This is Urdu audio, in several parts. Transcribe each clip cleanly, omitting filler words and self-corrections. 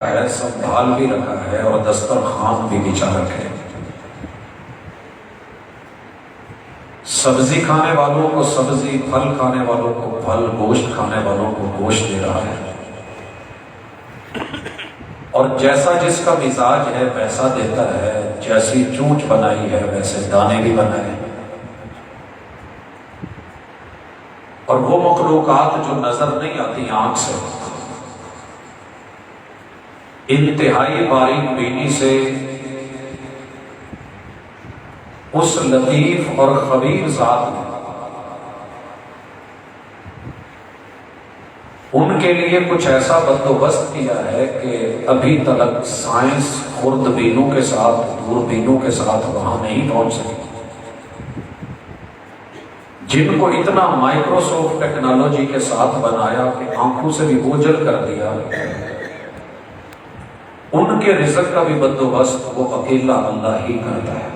ہے، سنبھال بھی رکھا ہے اور دسترخوان بھی بچھا رکھے۔ سبزی کھانے والوں کو سبزی، پھل کھانے والوں کو پھل، گوشت کھانے والوں کو گوشت دے رہا ہے، اور جیسا جس کا مزاج ہے ویسا دیتا ہے۔ جیسی چونچ بنائی ہے ویسے دانے بھی بنائے ہیں۔ اور وہ مخلوقات جو نظر نہیں آتی آنکھ سے، انتہائی باریک بینی سے اس لطیف اور خبیر ذات نے ان کے لیے کچھ ایسا بندوبست کیا ہے کہ ابھی تک سائنس خوردبینوں کے ساتھ، دوربینوں کے ساتھ وہاں نہیں پہنچ سکی، جن کو اتنا مائکروسافٹ ٹیکنالوجی کے ساتھ بنایا کہ آنکھوں سے بھی اوجھل کر دیا۔ ان کے رزق کا بھی بندوبست وہ اکیلا اللہ ہی کرتا ہے۔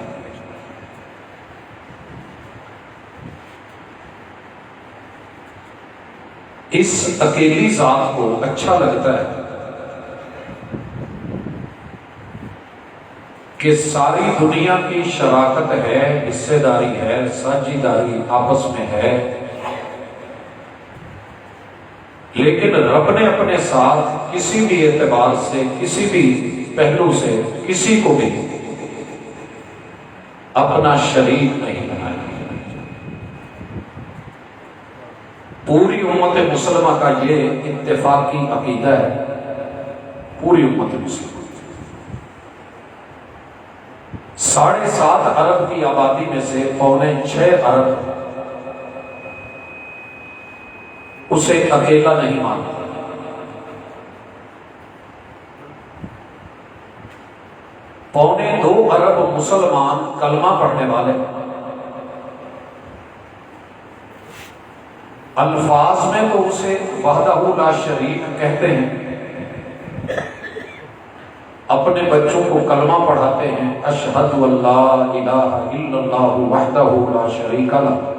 اس اکیلی ذات کو اچھا لگتا ہے کہ ساری دنیا کی شراکت ہے، حصے داری ہے، ساجھیداری آپس میں ہے، لیکن رب نے اپنے ساتھ کسی بھی اعتبار سے، کسی بھی پہلو سے کسی کو بھی اپنا شریک نہیں بنایا۔ پوری امت مسلمہ کا یہ اتفاقی عقیدہ ہے، پوری امت مسلمہ 7.5 ارب کی آبادی میں سے 6.25 ارب اسے اکیلا نہیں مانتا۔ 2.25 ارب مسلمان کلمہ پڑھنے والے، الفاظ میں تو اسے وحدہ لا شریک کہتے ہیں، اپنے بچوں کو کلمہ پڑھاتے ہیں، اشہد ان لا الہ الا اللہ وحدہ لا شریک لہ۔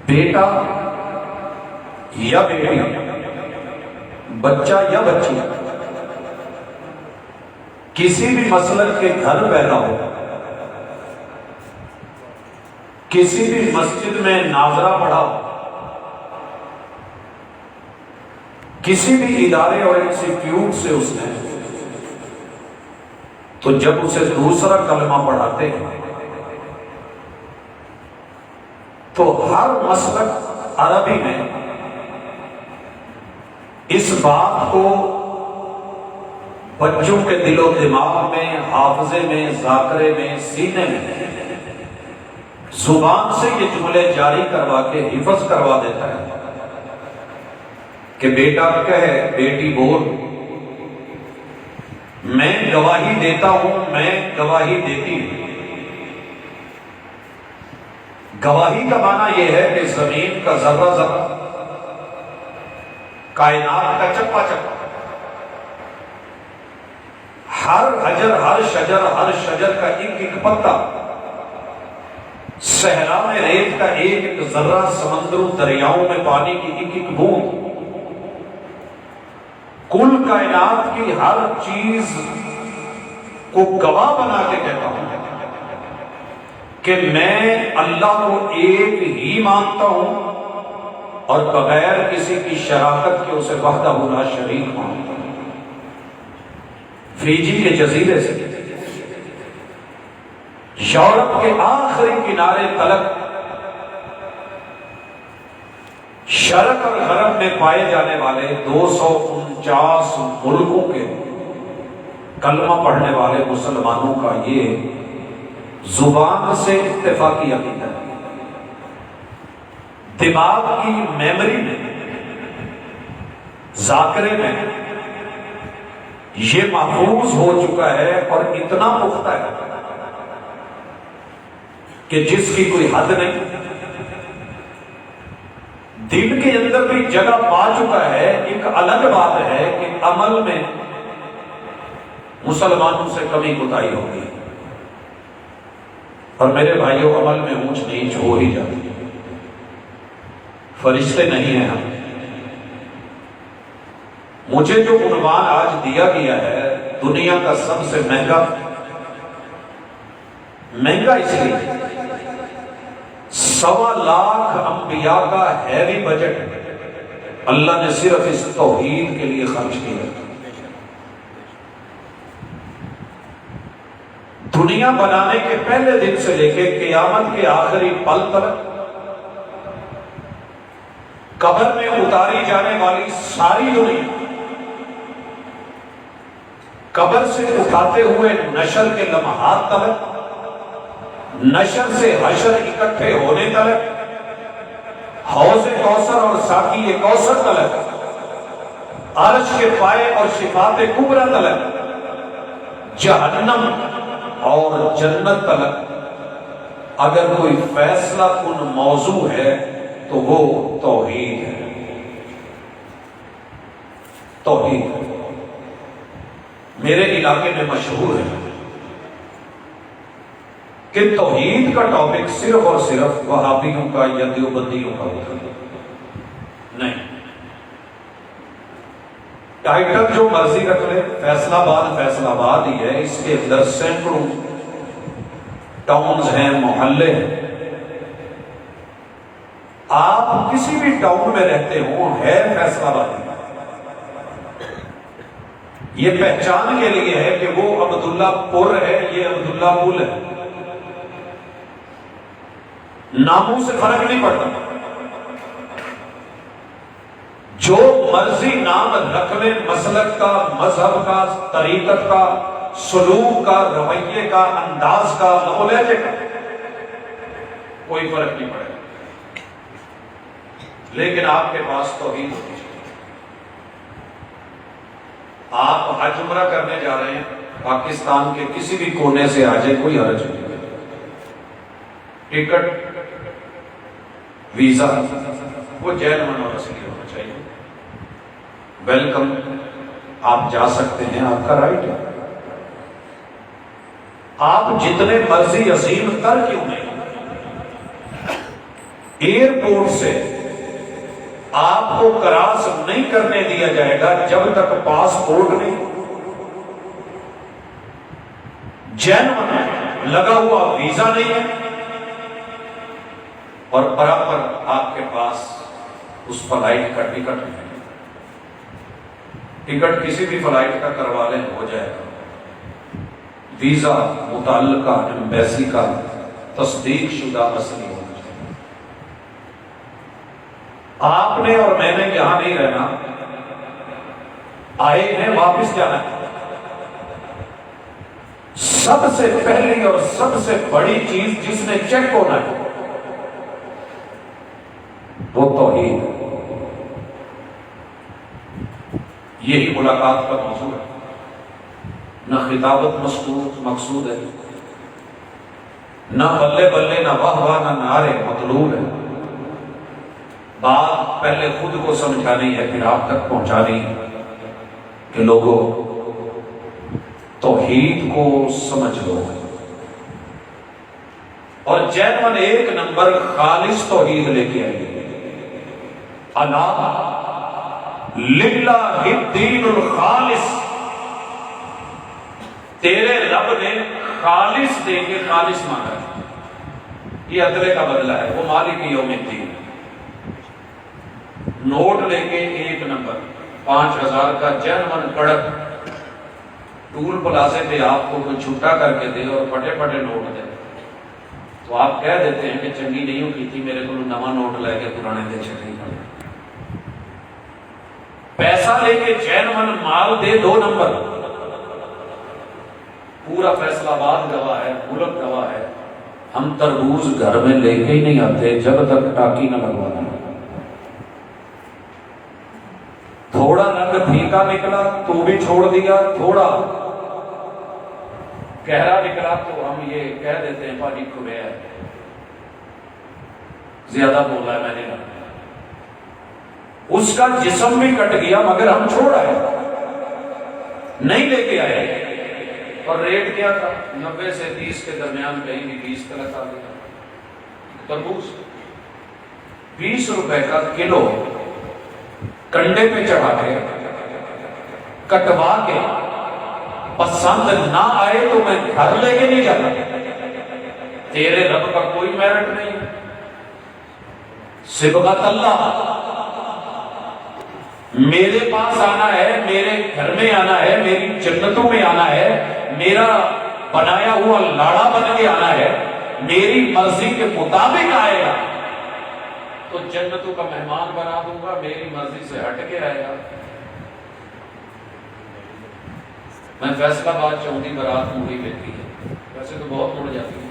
بیٹا یا بیٹی، بچہ یا بچی، کسی بھی مسلک کے گھر پیدا ہو، کسی بھی مسجد میں ناظرہ پڑھا ہو، کسی بھی ادارے اور انسٹیٹیوٹ سے اس نے، تو جب اسے دوسرا کلمہ پڑھاتے ہیں تو ہر مسلک عربی میں اس بات کو بچوں کے دل و دماغ میں، حافظے میں، ذاکرے میں، سینے میں زبان سے یہ جملے جاری کروا کے حفظ کروا دیتا ہے کہ بیٹا کہے، بیٹی بول، میں گواہی دیتا ہوں، میں گواہی دیتی ہوں۔ گواہی کا معنی یہ ہے کہ زمین کا ذرہ ذرہ، کائنات کا چپا چپا، ہر حجر، ہر شجر کا ایک ایک پتا، صحرا میں ریت کا ایک ایک ذرہ، سمندروں دریاؤں میں پانی کی ایک ایک بوند، کل کائنات کی ہر چیز کو گواہ بنا کے کہتا ہوں کہ میں اللہ کو ایک ہی مانتا ہوں اور بغیر کسی کی شراکت کے اسے وحدہ لا شریک مانتا ہوں۔ فیجی کے جزیرے سے یورپ کے آخری کنارے تلک، شرق اور غرب میں پائے جانے والے 249 ملکوں کے کلمہ پڑھنے والے مسلمانوں کا یہ زبان سے اتفاقی عقیدہ ہے، دماغ کی میموری میں، ذاکرے میں یہ محفوظ ہو چکا ہے اور اتنا پختہ ہے کہ جس کی کوئی حد نہیں۔ دل کے اندر بھی جگہ پا چکا ہے۔ ایک الگ بات ہے کہ عمل میں مسلمانوں سے کمی کوتاہی ہوگی، اور میرے بھائیوں عمل میں اونچ نیچ ہو ہی جاتی ہے، فرشتے نہیں ہیں ہم، مجھے جو عنوان آج دیا گیا ہے دنیا کا سب سے مہنگا اس لیے 1.25 لاکھ انبیاء کا ہیوی بجٹ اللہ نے صرف اس توحید کے لیے خرچ کیا. دنیا بنانے کے پہلے دن سے لے کے قیامت کے آخری پل تک قبر میں اتاری جانے والی ساری دنیا، قبر سے اٹھاتے ہوئے نشر کے لمحات تک، نشر سے حشر اکٹھے ہونے تک، حوض کوثر اور ساقی کوثر تک، عرش کے پائے اور شفاعت کبریٰ تک، جہنم اور جنت تک اگر کوئی فیصلہ کن موضوع ہے تو وہ توحید ہے. توحید میرے علاقے میں مشہور ہے کہ توحید کا ٹاپک صرف اور صرف وہابیوں کا یا دیوبندیوں کا ہوتا ہے. نہیں، ٹائٹل جو مرضی رکھ لے، فیصلہ آباد ہی ہے، اس کے اندر سینکڑوں ٹاؤنز ہیں، محلے ہیں. آپ کسی بھی ٹاؤن میں رہتے ہوں، ہے فیصلہ آباد. یہ پہچان کے لیے ہے کہ وہ عبداللہ پور ہے، یہ عبداللہ پل ہے. ناموں سے فرق نہیں پڑتا. جو مرضی نام رکھ لیں، مسلک کا، مذہب کا، طریقت کا، سلوک کا، رویے کا، انداز کا، لہو لہجے کا، کوئی فرق نہیں پڑے گا. لیکن آپ کے پاس توحید ہونی چاہیے. آپ حج عمرہ کرنے جا رہے ہیں، پاکستان کے کسی بھی کونے سے آ جائے، کوئی حرج نہیں. ٹکٹ، ویزا وہ جینوئن اور اصلی ہونا چاہیے. ویلکم، آپ جا سکتے ہیں، آپ کا رائٹ ہے. آپ جتنے مرضی عظیم تر کیوں نہیں، ایئرپورٹ سے آپ کو کراس نہیں کرنے دیا جائے گا جب تک پاسپورٹ نہیں، جینوئن لگا ہوا ویزا نہیں ہے، اور برابر آپ کے پاس اس فلائٹ کا ٹکٹ نہیں. ٹکٹ کسی بھی فلائٹ کا کروا لیں، ہو جائے گا. ویزا متعلقہ ایمبیسی کا تصدیق شدہ اصلی ہونا چاہیے. آپ نے اور میں نے یہاں نہیں رہنا، آئے ہیں، واپس جانا ہے. سب سے پہلی اور سب سے بڑی چیز جس نے چیک ہونا ہے وہ توحید. یہی ملاقات کا موضوع ہے. نہ خطابت مقصود ہے، نہ بلے بلے، نہ واہ واہ، نہ نعرے مطلوب ہے. بات پہلے خود کو سمجھانی ہے، پھر آپ تک پہنچانی کہ لوگوں توحید کو سمجھ لو. اور جینوئن ایک نمبر خالص توحید لے کے آئیے. الا للہ الدین الخالص، تیرے رب نے خالص دے کے خالص مانگا ہے. یہ عدلے کا بدلہ ہے. وہ مالک یوم الدین. نوٹ لے کے ایک نمبر 5000 کا جینوئن کڑک ٹول پلازے پہ آپ کو کوئی چھٹا کر کے دے اور پھٹے پھٹے نوٹ دے تو آپ کہہ دیتے ہیں کہ چنگی نہیں ہو کی تھی، میرے کو نواں نوٹ لے کے پرانے دے چکے. پیسہ لے کے جینوئن مال دے 2 نمبر. پورا فیصلہ آباد گواہ ہے، ملک گواہ ہے. ہم تربوز گھر میں لے کے ہی نہیں آتے جب تک ٹاکی نہ لگوانا. تھوڑا رنگ پھیکا نکلا تو بھی چھوڑ دیا، تھوڑا گہرا نکلا تو ہم یہ کہہ دیتے ہیں پانی کھلے ہے، زیادہ بولا ہے میں نے. اس کا جسم بھی کٹ گیا مگر ہم چھوڑ آئے، نہیں لے کے آئے. اور ریٹ کیا تھا؟ 90 سے 30 کے درمیان، کہیں بھی 20 کا لگا دیا. تربوز 20 روپے کا کلو کنڈے پہ چڑھا کے کٹوا کے پسند نہ آئے تو میں گھر لے کے نہیں جاتا. تیرے رب کا کوئی میرٹ نہیں. صبغت اللہ، میرے پاس آنا ہے، میرے گھر میں آنا ہے، میری جنتوں میں آنا ہے، میرا بنایا ہوا لاڑا بن کے آنا ہے، میری مرضی کے مطابق آئے گا تو جنتوں کا مہمان بنا دوں گا، میری مرضی سے ہٹ کے آئے گا. میں فیصلہ باد چوندی برات موڑی لیتی ہے، ویسے تو بہت مڑ جاتی ہے،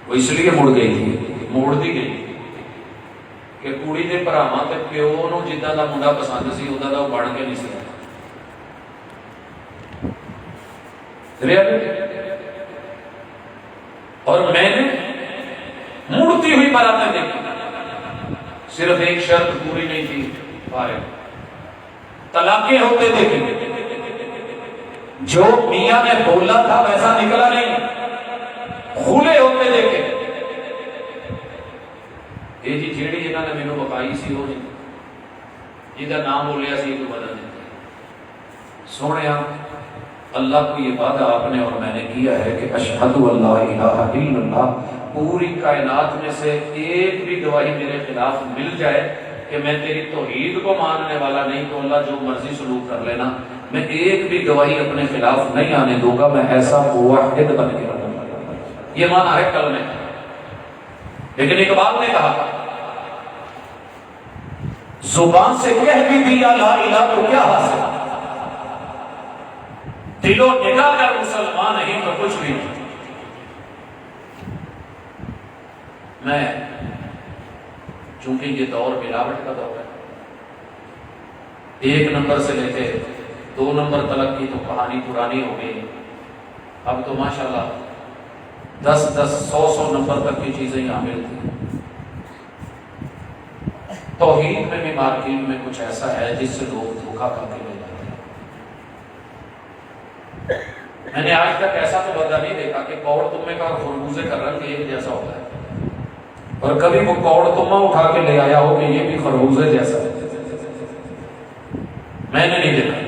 وہ اس لیے مڑ گئی تھی، موڑ دی گئی کہ کڑی دے بھراواں تے پیو نو جداں دا منڈا پسند سی اُداں دا وہ بن کے نہیں سی. اور میں نے مڑتی ہوئی براتیں دیکھی، صرف ایک شرط پوری نہیں تھی، طلاقیں ہوتے دیکھے. جو میاں نے بولا تھا ویسا نکلا نہیں، کھلے ہوتے دیکھے. یہ جی جیڑی جنہوں نے مینوں بکائی سی وہ جہاں نام بولیا سی تو بدل دیتے. سونے اللہ کو یہ وعدہ آپ نے اور میں نے کیا ہے کہ اشہد اللہ الہ الا اللہ، پوری کائنات میں سے ایک بھی گواہی میرے خلاف مل جائے کہ میں تیری توحید کو ماننے والا نہیں تو اللہ جو مرضی سلوک کر لینا، میں ایک بھی گواہی اپنے خلاف نہیں آنے دوں گا، میں ایسا موحد بن کے رہوں گا. یہ مانا ہے کلمے. لیکن اقبال نے کہا زبان سے کہہ بھی دیا لا الہ تو کیا حاصل، دل و نگاہ کر مسلمان نہیں تو کچھ بھی نہیں. میں چونکہ یہ دور ملاوٹ کا دور ہے، 1 نمبر سے لے کے 2 نمبر تلک کی تو کہانی پرانی ہو گئی. اب تو ماشاءاللہ 10 100 نمبر تک کی چیزیں یہاں ملتی ہیں. توحید میں بھی مارکیٹ میں کچھ ایسا ہے جس سے لوگ دھوکا کر کے لے جاتے ہیں. میں نے آج تک ایسا تو بدلا نہیں دیکھا کہ کوڑ تمے کا خربوزے کا رنگ ایک جیسا ہوتا ہے، اور کبھی وہ کوڑ تمہ اٹھا کے لے آیا ہو کہ یہ بھی خربوزے جیسا ہے. میں نے نہیں دیکھا،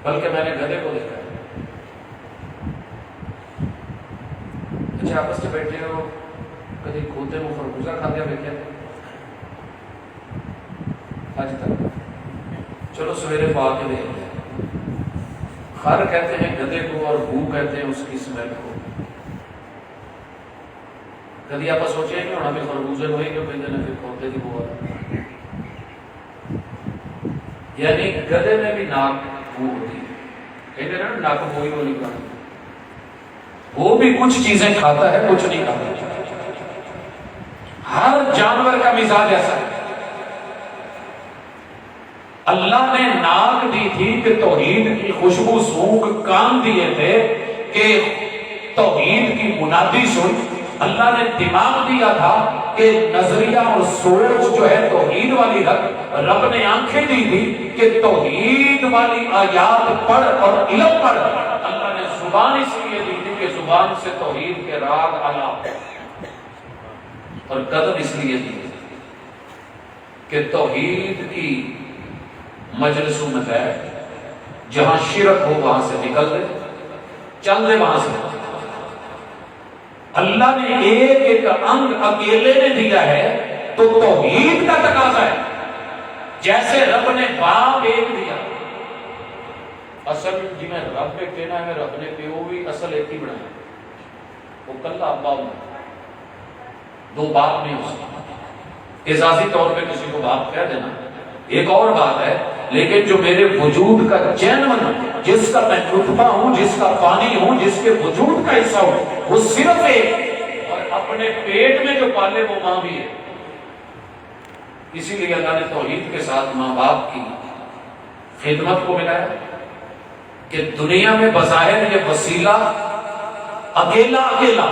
بلکہ میں نے گدھے کو دیکھا. اچھا آپس سے بیٹھے ہو کبھی کھوتے میں خربوزہ کھا دیا دیکھا آج تک؟ چلو سویرے پا کے دیکھ لیں. خر کہتے ہیں گدھے کو اور بو کہتے ہیں اس کی سمیل کو. کبھی آپ سوچے کہ ہونا بھی خربوزے ہوئے کہ کہتے ہیں پھر کھوتے کی بو ہے. یعنی گدھے میں بھی ناک بو ہوتی ہے، کہتے ہیں نا ناک بوئی کو نکالنا. وہ بھی کچھ چیزیں کھاتا ہے کچھ نہیں کھاتا. ہر جانور کا مزاج ایسا ہے. اللہ نے ناک دی تھی کہ توحید کی خوشبو سونگ، کان دیے تھے کہ توحید کی منادی سن. اللہ نے دماغ دیا تھا کہ نظریہ اور سوچ جو ہے توحید والی رکھ. رب نے آنکھیں دی تھی کہ توحید والی آیات پڑھ اور علم پڑھ. اللہ نے زبان اس لیے دی تھی کہ زبان سے توحید کے راگ آلات، اور قدم اس لیے دی کہ توحید کی مجلسوں میں بیٹھ، جہاں شرک ہو وہاں سے نکل دے، چل دے وہاں سے. اللہ نے ایک ایک انگ اکیلے نے دیا ہے تو توحید کا تقاضا ہے. جیسے رب نے باپ ایک دیا، اصل جی میں رب ایک کہنا ہے، رب نے پیو بھی اصل ایک ہی بنایا. وہ کلا باپ دو باپ نہیں ہو سکتے. اضافی طور پہ کسی کو باپ کہہ دینا ایک اور بات ہے، لیکن جو میرے وجود کا جینون، جس کا میں نطفہ ہوں، جس کا پانی ہوں، جس کے وجود کا حصہ ہوں، وہ صرف ایک، اور اپنے پیٹ میں جو پالے وہ ماں بھی ہے. اسی لیے اللہ نے توحید کے ساتھ ماں باپ کی خدمت کو ملایا کہ دنیا میں بظاہر یہ وسیلہ اکیلا اکیلا،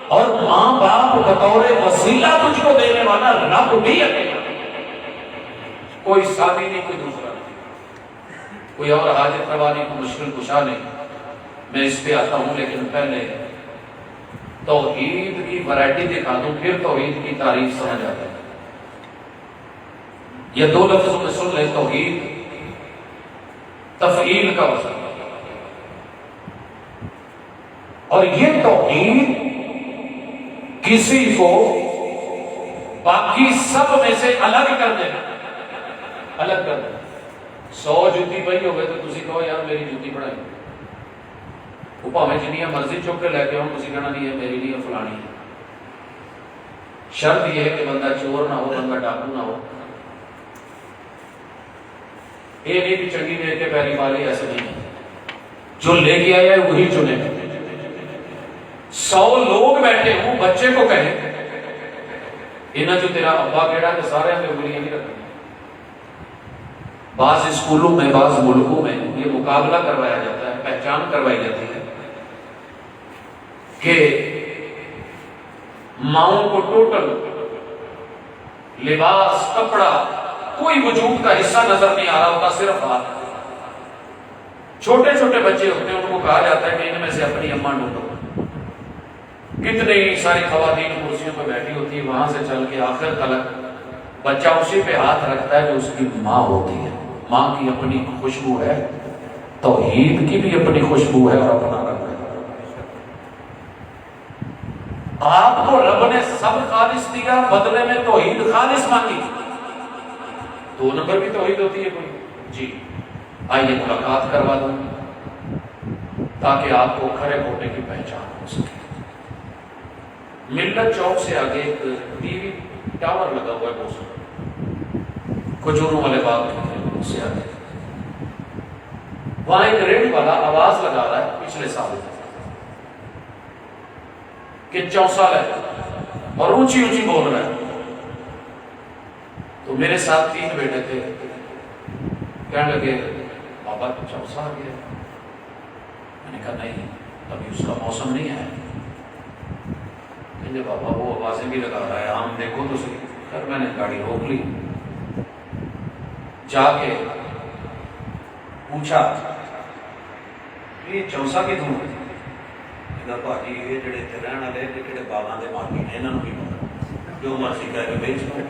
اور ماں باپ بطور وسیلہ تجھ کو دینے والا رب بھی اکیلا. کوئی ساتھی نہیں، کوئی دوسرا نہیں، کوئی اور حاجت روا نہیں، کوئی مشکل کشا نہیں. میں اس پہ آتا ہوں، لیکن پہلے توحید کی ورائٹی دکھا دوں، پھر توحید کی تعریف سمجھ آتا ہے. یہ 2 لفظوں میں سن لیں توحید تفعیل کا وزن، اور یہ توحید کسی کو باقی سب میں سے الگ کر دینا، الگ کر دینا۔ 100 جوتی پئی ہوگی تو تسی کہو یار میری جوتی پڑھائی، وہ پاویں جنیاں مرضی چک کے لے کے ہوں، تسی کہنا نہیں ہے میری نہیں ہے فلانی ہے۔ شرط یہ ہے کہ بندہ چور نہ ہو، بندہ ڈاکو نہ ہو۔ یہ نہیں کہ چنگی دیکھ کے پیری پالی، ایسے نہیں ہے، جو لے کے آیا ہے وہی چنے۔ 100 لوگ بیٹھے ہوں، بچے کو کہیں انہاں جو تیرا ابا کیڑا تو سارے ہمیں انگلیاں نہیں رکھیں۔ بعض اسکولوں میں، بعض ملکوں میں یہ مقابلہ کروایا جاتا ہے، پہچان کروائی جاتی ہے کہ ماؤں کو ٹوٹل لباس، کپڑا، کوئی وجود کا حصہ نظر نہیں آ رہا ہوتا، صرف ہاتھ۔ چھوٹے چھوٹے بچے ہوتے ہیں، ان کو کہا جاتا ہے کہ ان میں سے اپنی اماں ڈھونڈو۔ کتنی ساری خواتین کرسیوں پہ بیٹھی ہوتی ہے، وہاں سے چل کے آخر تلک بچہ اسی پہ ہاتھ رکھتا ہے جو اس کی ماں ہوتی ہے۔ ماں کی اپنی خوشبو ہے، توحید کی بھی اپنی خوشبو ہے اور اپنا رنگ ہے۔ آپ کو رب نے سب خالص دیا، بدلے میں توحید خالص مانگی۔ 2 نمبر بھی توحید ہوتی ہے کوئی؟ جی، آئیے ملاقات کروا دوں تاکہ آپ کو کھرے کھوٹے کی پہچان ہو سکے۔ ملت چوک سے آگے ایک ٹی وی ٹاور لگا ہوا ہے، بہت کھجوروں والے باغ سے آگے، وہاں ایک ریڈیو والا آواز لگا رہا ہے پچھلے سال کہ 64 ہے، اور اونچی اونچی بول رہا ہے۔ تو میرے ساتھ 3 بیٹے تھے، کہنے لگے بابا 64 آ گیا۔ میں نے کہا نہیں، ابھی اس کا موسم نہیں ہے۔ کہنے بابا وہ آوازیں بھی لگا رہا ہے، آم دیکھو تو صحیح۔ خیر میں نے گاڑی روک لی، جا کے پوچھا یہ 64 کی دھون ہے؟ بھاجی یہ جڑے اتنے رہن والے جڑے باغاں دے مالک نے انہاں نوں کی پتا، جو مرضی کہہ کے بیچ دو۔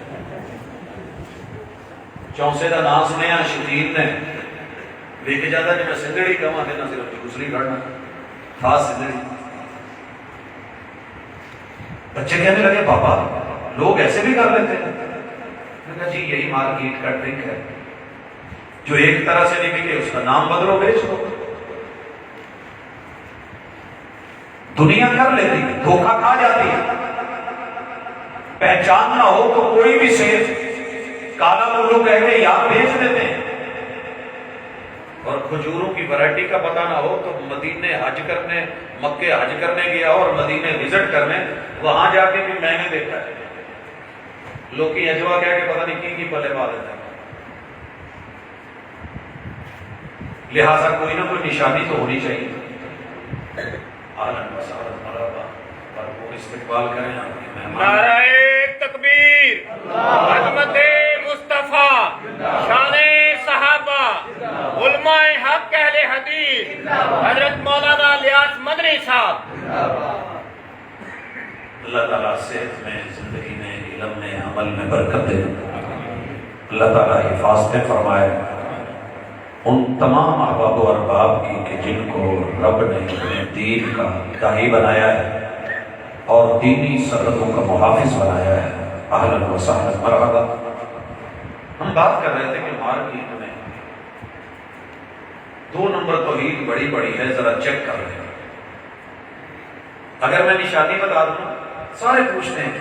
چونسے دا نام سنیا شتیر نے، ویک جاتا جی میں سندڑی کہاں کہ نہ صرف دوسری گھڑنا خاص سندڑی۔ بچے کہنے لگے بابا لوگ ایسے بھی کر لیتے ہیں؟ میں کہا جی یہی مارکیٹ کا ٹرک ہے، جو ایک طرح سے نہیں بکے اس کا نام بدلو، بیچ دو۔ دنیا کر لیتی ہے، دھوکہ کھا جاتی ہے، پہچان نہ ہو تو کوئی بھی سیب کالا مولو کہہ کے یار بیچ دیتے ہیں، اور کھجوروں کی ورائٹی کا پتہ نہ ہو تو مدینے حج کرنے، مکے حج کرنے گیا اور مدینے وزٹ کرنے، وہاں جا کے بھی میں نے دیکھا ہے لوگ کی اجوا کہہ کے پتہ نہیں کی پلے پا دیتا ہے۔ لہٰذا کوئی نہ کوئی نشانی تو ہونی چاہیے۔ اہلاً و سہلاً، مرحبا، بھرپور استقبال کریں آپ کے مہمان۔ نعرہ تکبیر، عظمت مصطفیٰ، شان صحابہ، علماء حق اہل حدیث، حضرت مولانا الیاس مدنی صاحب۔ اللہ تعالیٰ صحت میں، زندگی میں، علم میں، عمل میں برکت دے۔ اللہ تعالیٰ حفاظتیں فرمائے ان تمام احباب و ارباب کی کہ جن کو رب نے اپنے دین کا داعی بنایا ہے اور دینی سرحدوں کا محافظ بنایا ہے۔ اہلاً و سہلاً، مرحبا۔ ہم بات کر رہے تھے کہ مارکیٹ میں 2 نمبر توحید بڑی بڑی ہے، ذرا چیک کر لیں۔ اگر میں نشانی بتا دوں، سارے پوچھتے ہیں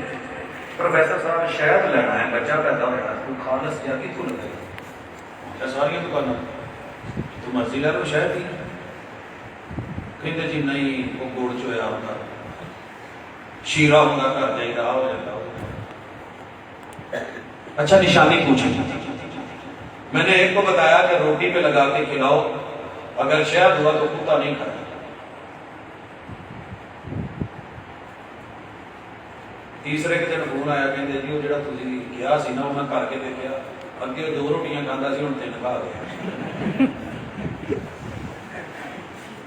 پروفیسر صاحب شہد لینا ہے، بچہ پیدا ہو رہا ہے، تو خالص یا کتوں لگے؟ ساری دکانوں تو مرضی لے لو، شہد ہی کہتے جی نہیں وہ گڑ چویا ہوگا، شیرہ ہوگا، گھر جائی رہا ہو جاتا ہوگا۔ اچھا نشانی پوچھیں، میں نے ایک کو بتایا کہ روٹی پہ لگا کے کھلاؤ، اگر شہد ہوا تو کتا نہیں کھایا۔ تیسرے کے دن فون آیا کہ جی وہ جڑا تسی کیا سی نا وہ میں کر کے دیکھا، اگے 2 روٹیاں کھاندا سی ہن 3 کھا گیا۔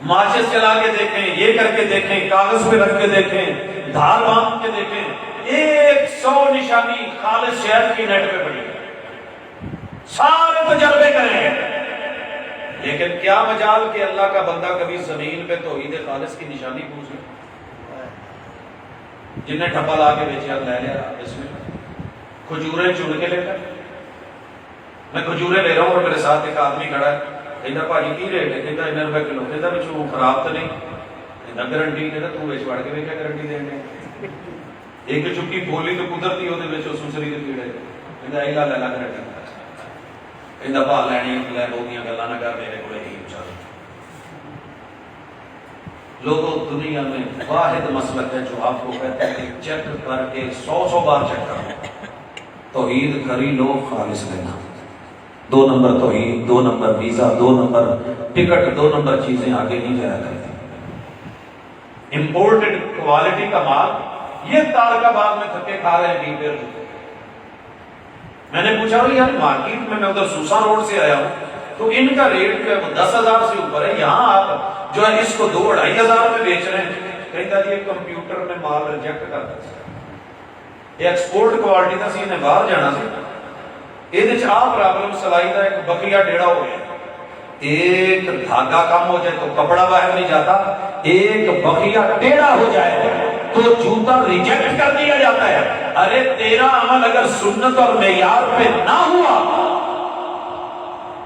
ماچس چلا کے دیکھیں، یہ کر کے دیکھیں، کاغذ پہ رکھ کے دیکھیں، دھار باندھ کے دیکھیں، 100 نشانی خالص شہد کی نیٹ پہ پڑی، سارے تجربے لیکن کیا مجال کہ اللہ کا بندہ کبھی زمین پہ توحید خالص کی نشانی پوچھے؟ جنہیں ٹھپا لا کے بیچیا لے لیا اس میں کھجوریں چن کے لے کر میں کھجوریں لے رہا ہوں اور میرے ساتھ ایک آدمی کھڑا ہے کہتا بھاجی کی ریٹ ہے کہتا اتنے روپے کلو کہتا پچھوں خراب تو نہیں کہتا گارنٹی کہتا تو بیچ وڑ کے بھی کیا گارنٹی دیں گے ایک چکی بولی تو قدرتی وہ سوسری کے کیڑے کہتا ایلا لے لا گارنٹی کہتا بھا لینی لے لو گیا گلا نہ کر میرے کو چل لوگوں دنیا میں واحد مسلک ہے جو آپ کو کہتے ہیں کہ چیک کر کے 100 بار چیک کرو توحید کھری لو خالص لینا 2 نمبر توحید 2 number visa 2 number ticket 2 number چیزیں آگے نہیں جایا کرتی امپورٹڈ کوالٹی کا مال یہ تارکہ باغ میں تھکے کھا رہے ہیں پھر میں نے پوچھا یار مارکیٹ میں ادھر سوسا روڈ سے آیا ہوں تو ان کا ریٹ جو ہے وہ 10,000 سے اوپر ہے یہاں آپ جو ہے اس کو 2-2.5 ہزار میں بیچ رہے ہیں کہتا جی کمپیوٹر میں مال ریجیکٹ کرتا یہ ایکسپورٹ کوالٹی کا سی نے باہر جانا سی یہ پرابلم سلائی کا ایک بکیا ٹیڑھا ہو گیا ایک دھاگا کم ہو جائے تو کپڑا باہر نہیں جاتا ایک بکیا ٹیڑھا ہو جائے تو جوتا ریجیکٹ کر دیا جاتا ہے ارے تیرا عمل اگر سنت اور معیار پہ نہ ہوا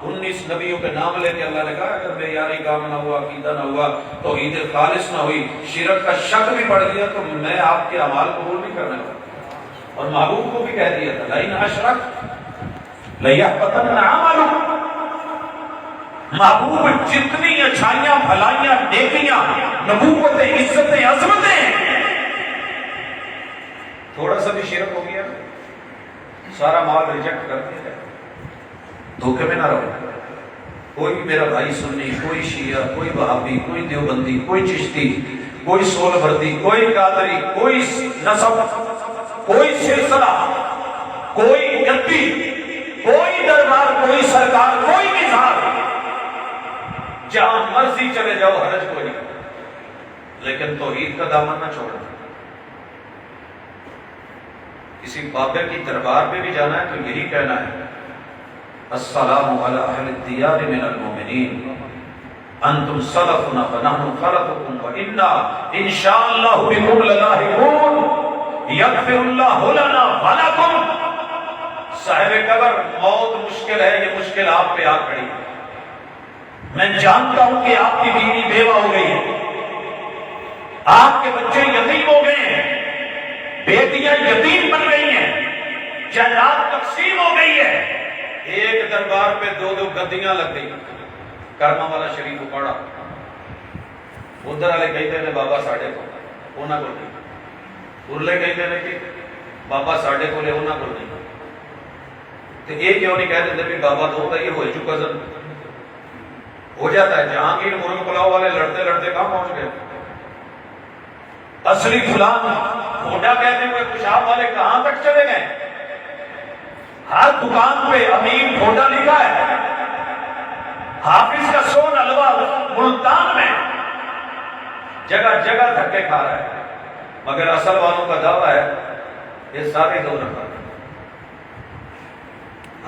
19 نبیوں کے نام لے کے اللہ نے کہا اگر معیاری کام نہ ہوا عقیدہ نہ ہوا توحید خالص نہ ہوئی شرک کا شک بھی پڑ گیا تو میں آپ کے اعمال قبول نہیں کرنے والا اور محبوب کو بھی کہہ دیا تھا لئن اشرک لیحبطن عملک محبوب جتنی اچھائیاں بھلائیاں نیکیاں نبوتیں عزتیں عظمتیں تھوڑا سا بھی شرک ہو گیا سارا مال ریجیکٹ کر دیا جائے دھوکے میں نہ رہو کوئی بھی میرا بھائی سنی کوئی شیعہ کوئی وہابی کوئی دیوبندی کوئی چشتی کوئی سولہوردی کوئی قادری کوئی نسب کوئی سلسلہ کوئی گدی کوئی دربار کوئی سرکار کوئی مثال جہاں مرضی چلے جاؤ حرج کوئی نہیں لیکن توحید کا دامن نہ چھوڑنا کسی بابے کی دربار پہ بھی جانا ہے تو یہی کہنا ہے السلام علی اہل الدیار من المؤمنین انتم سلفنا فنحن خلفکم وانا انشاءاللہ بکم للاحقون یغفر اللہ لنا ولکم صاحب قبر موت مشکل ہے یہ مشکل آپ پہ آ کھڑی میں جانتا ہوں کہ آپ کی بیوی بیوہ ہو گئی ہے آپ کے بچے یتیم ہو گئے ہیں بیٹیاں یتیم بن گئی ہیں جائیداد تقسیم ہو گئی ہے ایک دربار پہ 2 گدیاں لگ گئی کرما والا شریف اکاڑا ادھر والے کہتے ہیں بابا ساڈے کو انہاں کول نہیں ارلے کہتے ہیں کہ بابا ساڈے کو لے انہاں کول نہیں تو یہ کیوں نہیں کہہ دیتے بھی بابا تو یہ ہو چکا سر ہو جاتا ہے جہانگیر مرغ پلاؤ والے لڑتے لڑتے کہاں پہنچ گئے اصلی فلان گھوڑا کہتے ہوئے پیشاب والے کہاں تک چلے گئے ہر دکان پہ امیر گھوڑا لکھا ہے حافظ کا سون حلوہ ملتان میں جگہ جگہ دھکے کھا رہا ہے مگر اصل والوں کا دعویٰ ہے یہ سارے دو نفر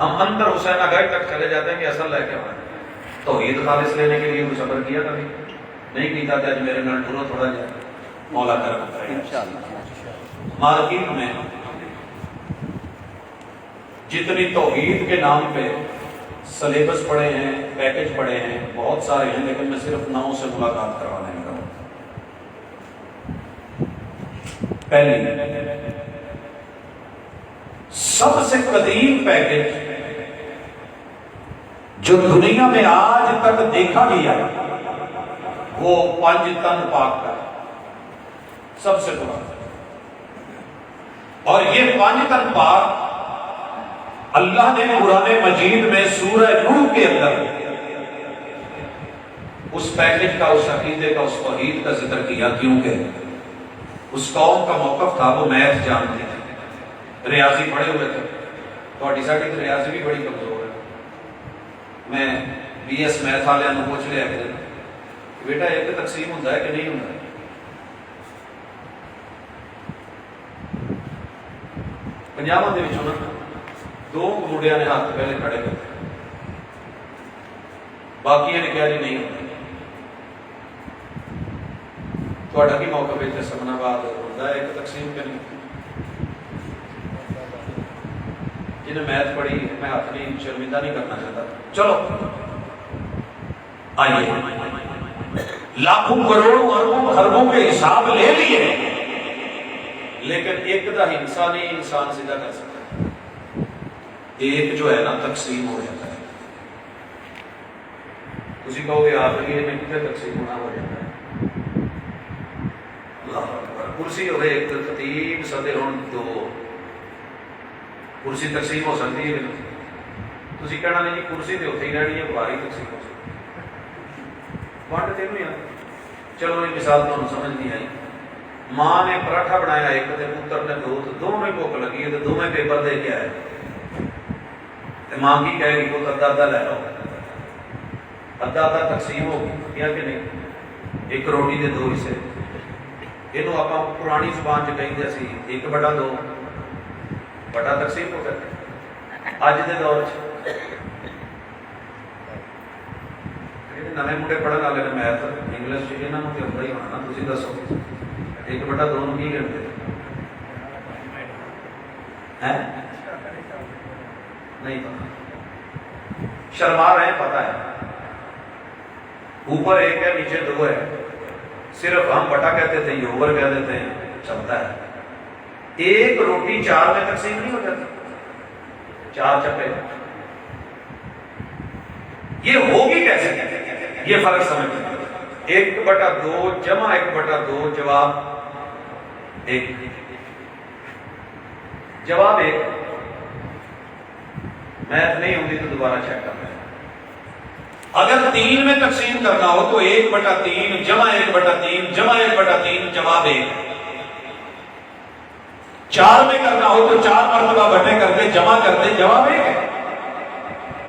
ہم اندر حسین گھر تک چلے جاتے ہیں کہ اصل لے کے آئے توحید خالص لینے کے لیے کوئی صبر کیا کبھی نہیں کیتا کہ آج میرے نال ڈھونو تھوڑا جائے مولا کرم کرے مارکیٹ میں جتنی توحید کے نام پہ سلیبس پڑھے ہیں پیکج پڑھے ہیں بہت سارے ہیں لیکن میں صرف 9 سے ملاقات کروانے لگا ہوں پہلی سب سے قدیم پیکج جو دنیا میں آج تک دیکھا گیا وہ 5 تن پاک کا سب سے پرانا اور یہ 5 تن پاک اللہ نے قرآن مجید میں سورہ نوح کے اندر اس پیکج کا اس عقیدے کا اس توحید کا ذکر کیا کیونکہ اس قوم کا موقف تھا وہ میتھ جانتے تھے ریاضی پڑھے ہوئے تھے تو ساڈی ریاضی بھی بڑی کمزور ہے میں BS میتھ والے پوچھ لیا کہ بیٹا ایک تقسیم ہوتا ہے کہ نہیں ہوتا پنجاباں دے وچوں نا 2 منڈیاں نے ہاتھ پہلے کھڑے کیتے باقی نے کہا جی نہیں تھوڑا کی موقع پہ سمنا بعد ہوتا ہے ایک تقسیم کرنی جنہیں میتھ پڑھی میں ہاتھ نہیں شرمندہ نہیں کرنا چاہتا. چلو آئیے لاکھوں کروڑوں اربوں خربوں کے حساب لے لیے لیکن ایک دا ہنسا نہیں انسان سیدھا کر سکتا. ایک جو ہے نا تقسیم ہو جاتا ہے. کسی کہو گے آپ یہ میں کتنے تقسیم ہونا ہو جاتا ہے. اللہ اکبر. کرسی ہوئے ایک خطیب صدر ہون دو کرسی تقسیم ہو سکتی ہے. تسی کہنا نہیں جی کرسی تے اتنے ہی رہنی ہے باری تقسیم ہو سکتی وانٹ تینوں ہی. چلو یہ مثال تمہیں سمجھ نہیں آئی. ماں نے پراٹھا بنایا ایک تے پتر نے دو تو دونوں ہی بھوک لگی ہے تو دونوں پیپر دے کے آئے. ماں کی کہے گی وہ ادھا ادھا لے لو. ادھا ادھا تقسیم ہو گیا کہ نہیں. ایک روٹی دے دو حصے. یہ آپ پرانی زبان چ کہیں سی 1/2 بڑا تقسیم ہو سکتا. اج دے دور نویں منڈے پڑھنے والے نے میتھ انگلش یہاں تو آتا ہی ہونا نا. تھی دسو 1/2 کی گھنٹے نہیں پتا. شرما رہے ہیں پتا ہے. اوپر 1 ہے نیچے 2 ہے. صرف ہم بٹا کہتے تھے یہ اوور کہہ دیتے ہیں چلتا ہے. ایک روٹی 4 میں تقسیم نہیں ہو جاتی. 4 چپے یہ ہوگی کیسے. یہ فرق سمجھ 1/2 جمع 1/2 جواب 1 جواب 1. میتھ نہیں ہوگی تو دوبارہ چیک کرنا ہے. اگر 3 میں تقسیم کرنا ہو تو 1/3 جمع 1/3 جمع 1/3 جواب 1. 4 میں کرنا ہو تو 4 مرتبہ بٹے کر کے جمع کر دے جواب 1 ہے.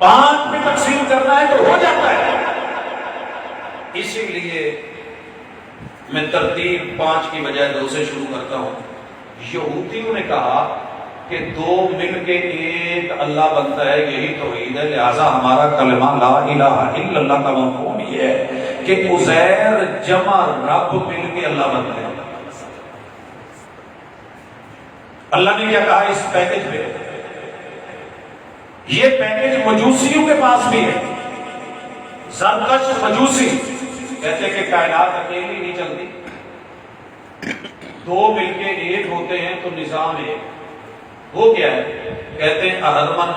5 میں تقسیم کرنا ہے تو ہو جاتا ہے. اسی لیے میں ترتیب 5 کی بجائے 2 سے شروع کرتا ہوں. یہودیوں نے کہا کہ 2 مل کے ایک اللہ بنتا ہے یہی توحید ہے. لہذا ہمارا کلمہ لا الہ الا اللہ کا مفہوم یہ ہے کہ عزیر جمع رب مل کے اللہ بنتا ہے. اللہ نے کیا کہا اس پیکج پہ. یہ پیکج مجوسیوں کے پاس بھی ہے. زرتشت مجوسی کہتے کہ کائنات اکیلی نہیں چلتی. 2 مل کے ایک ہوتے ہیں تو نظام ایک. وہ کیا ہے کہتے ہیں اہرمن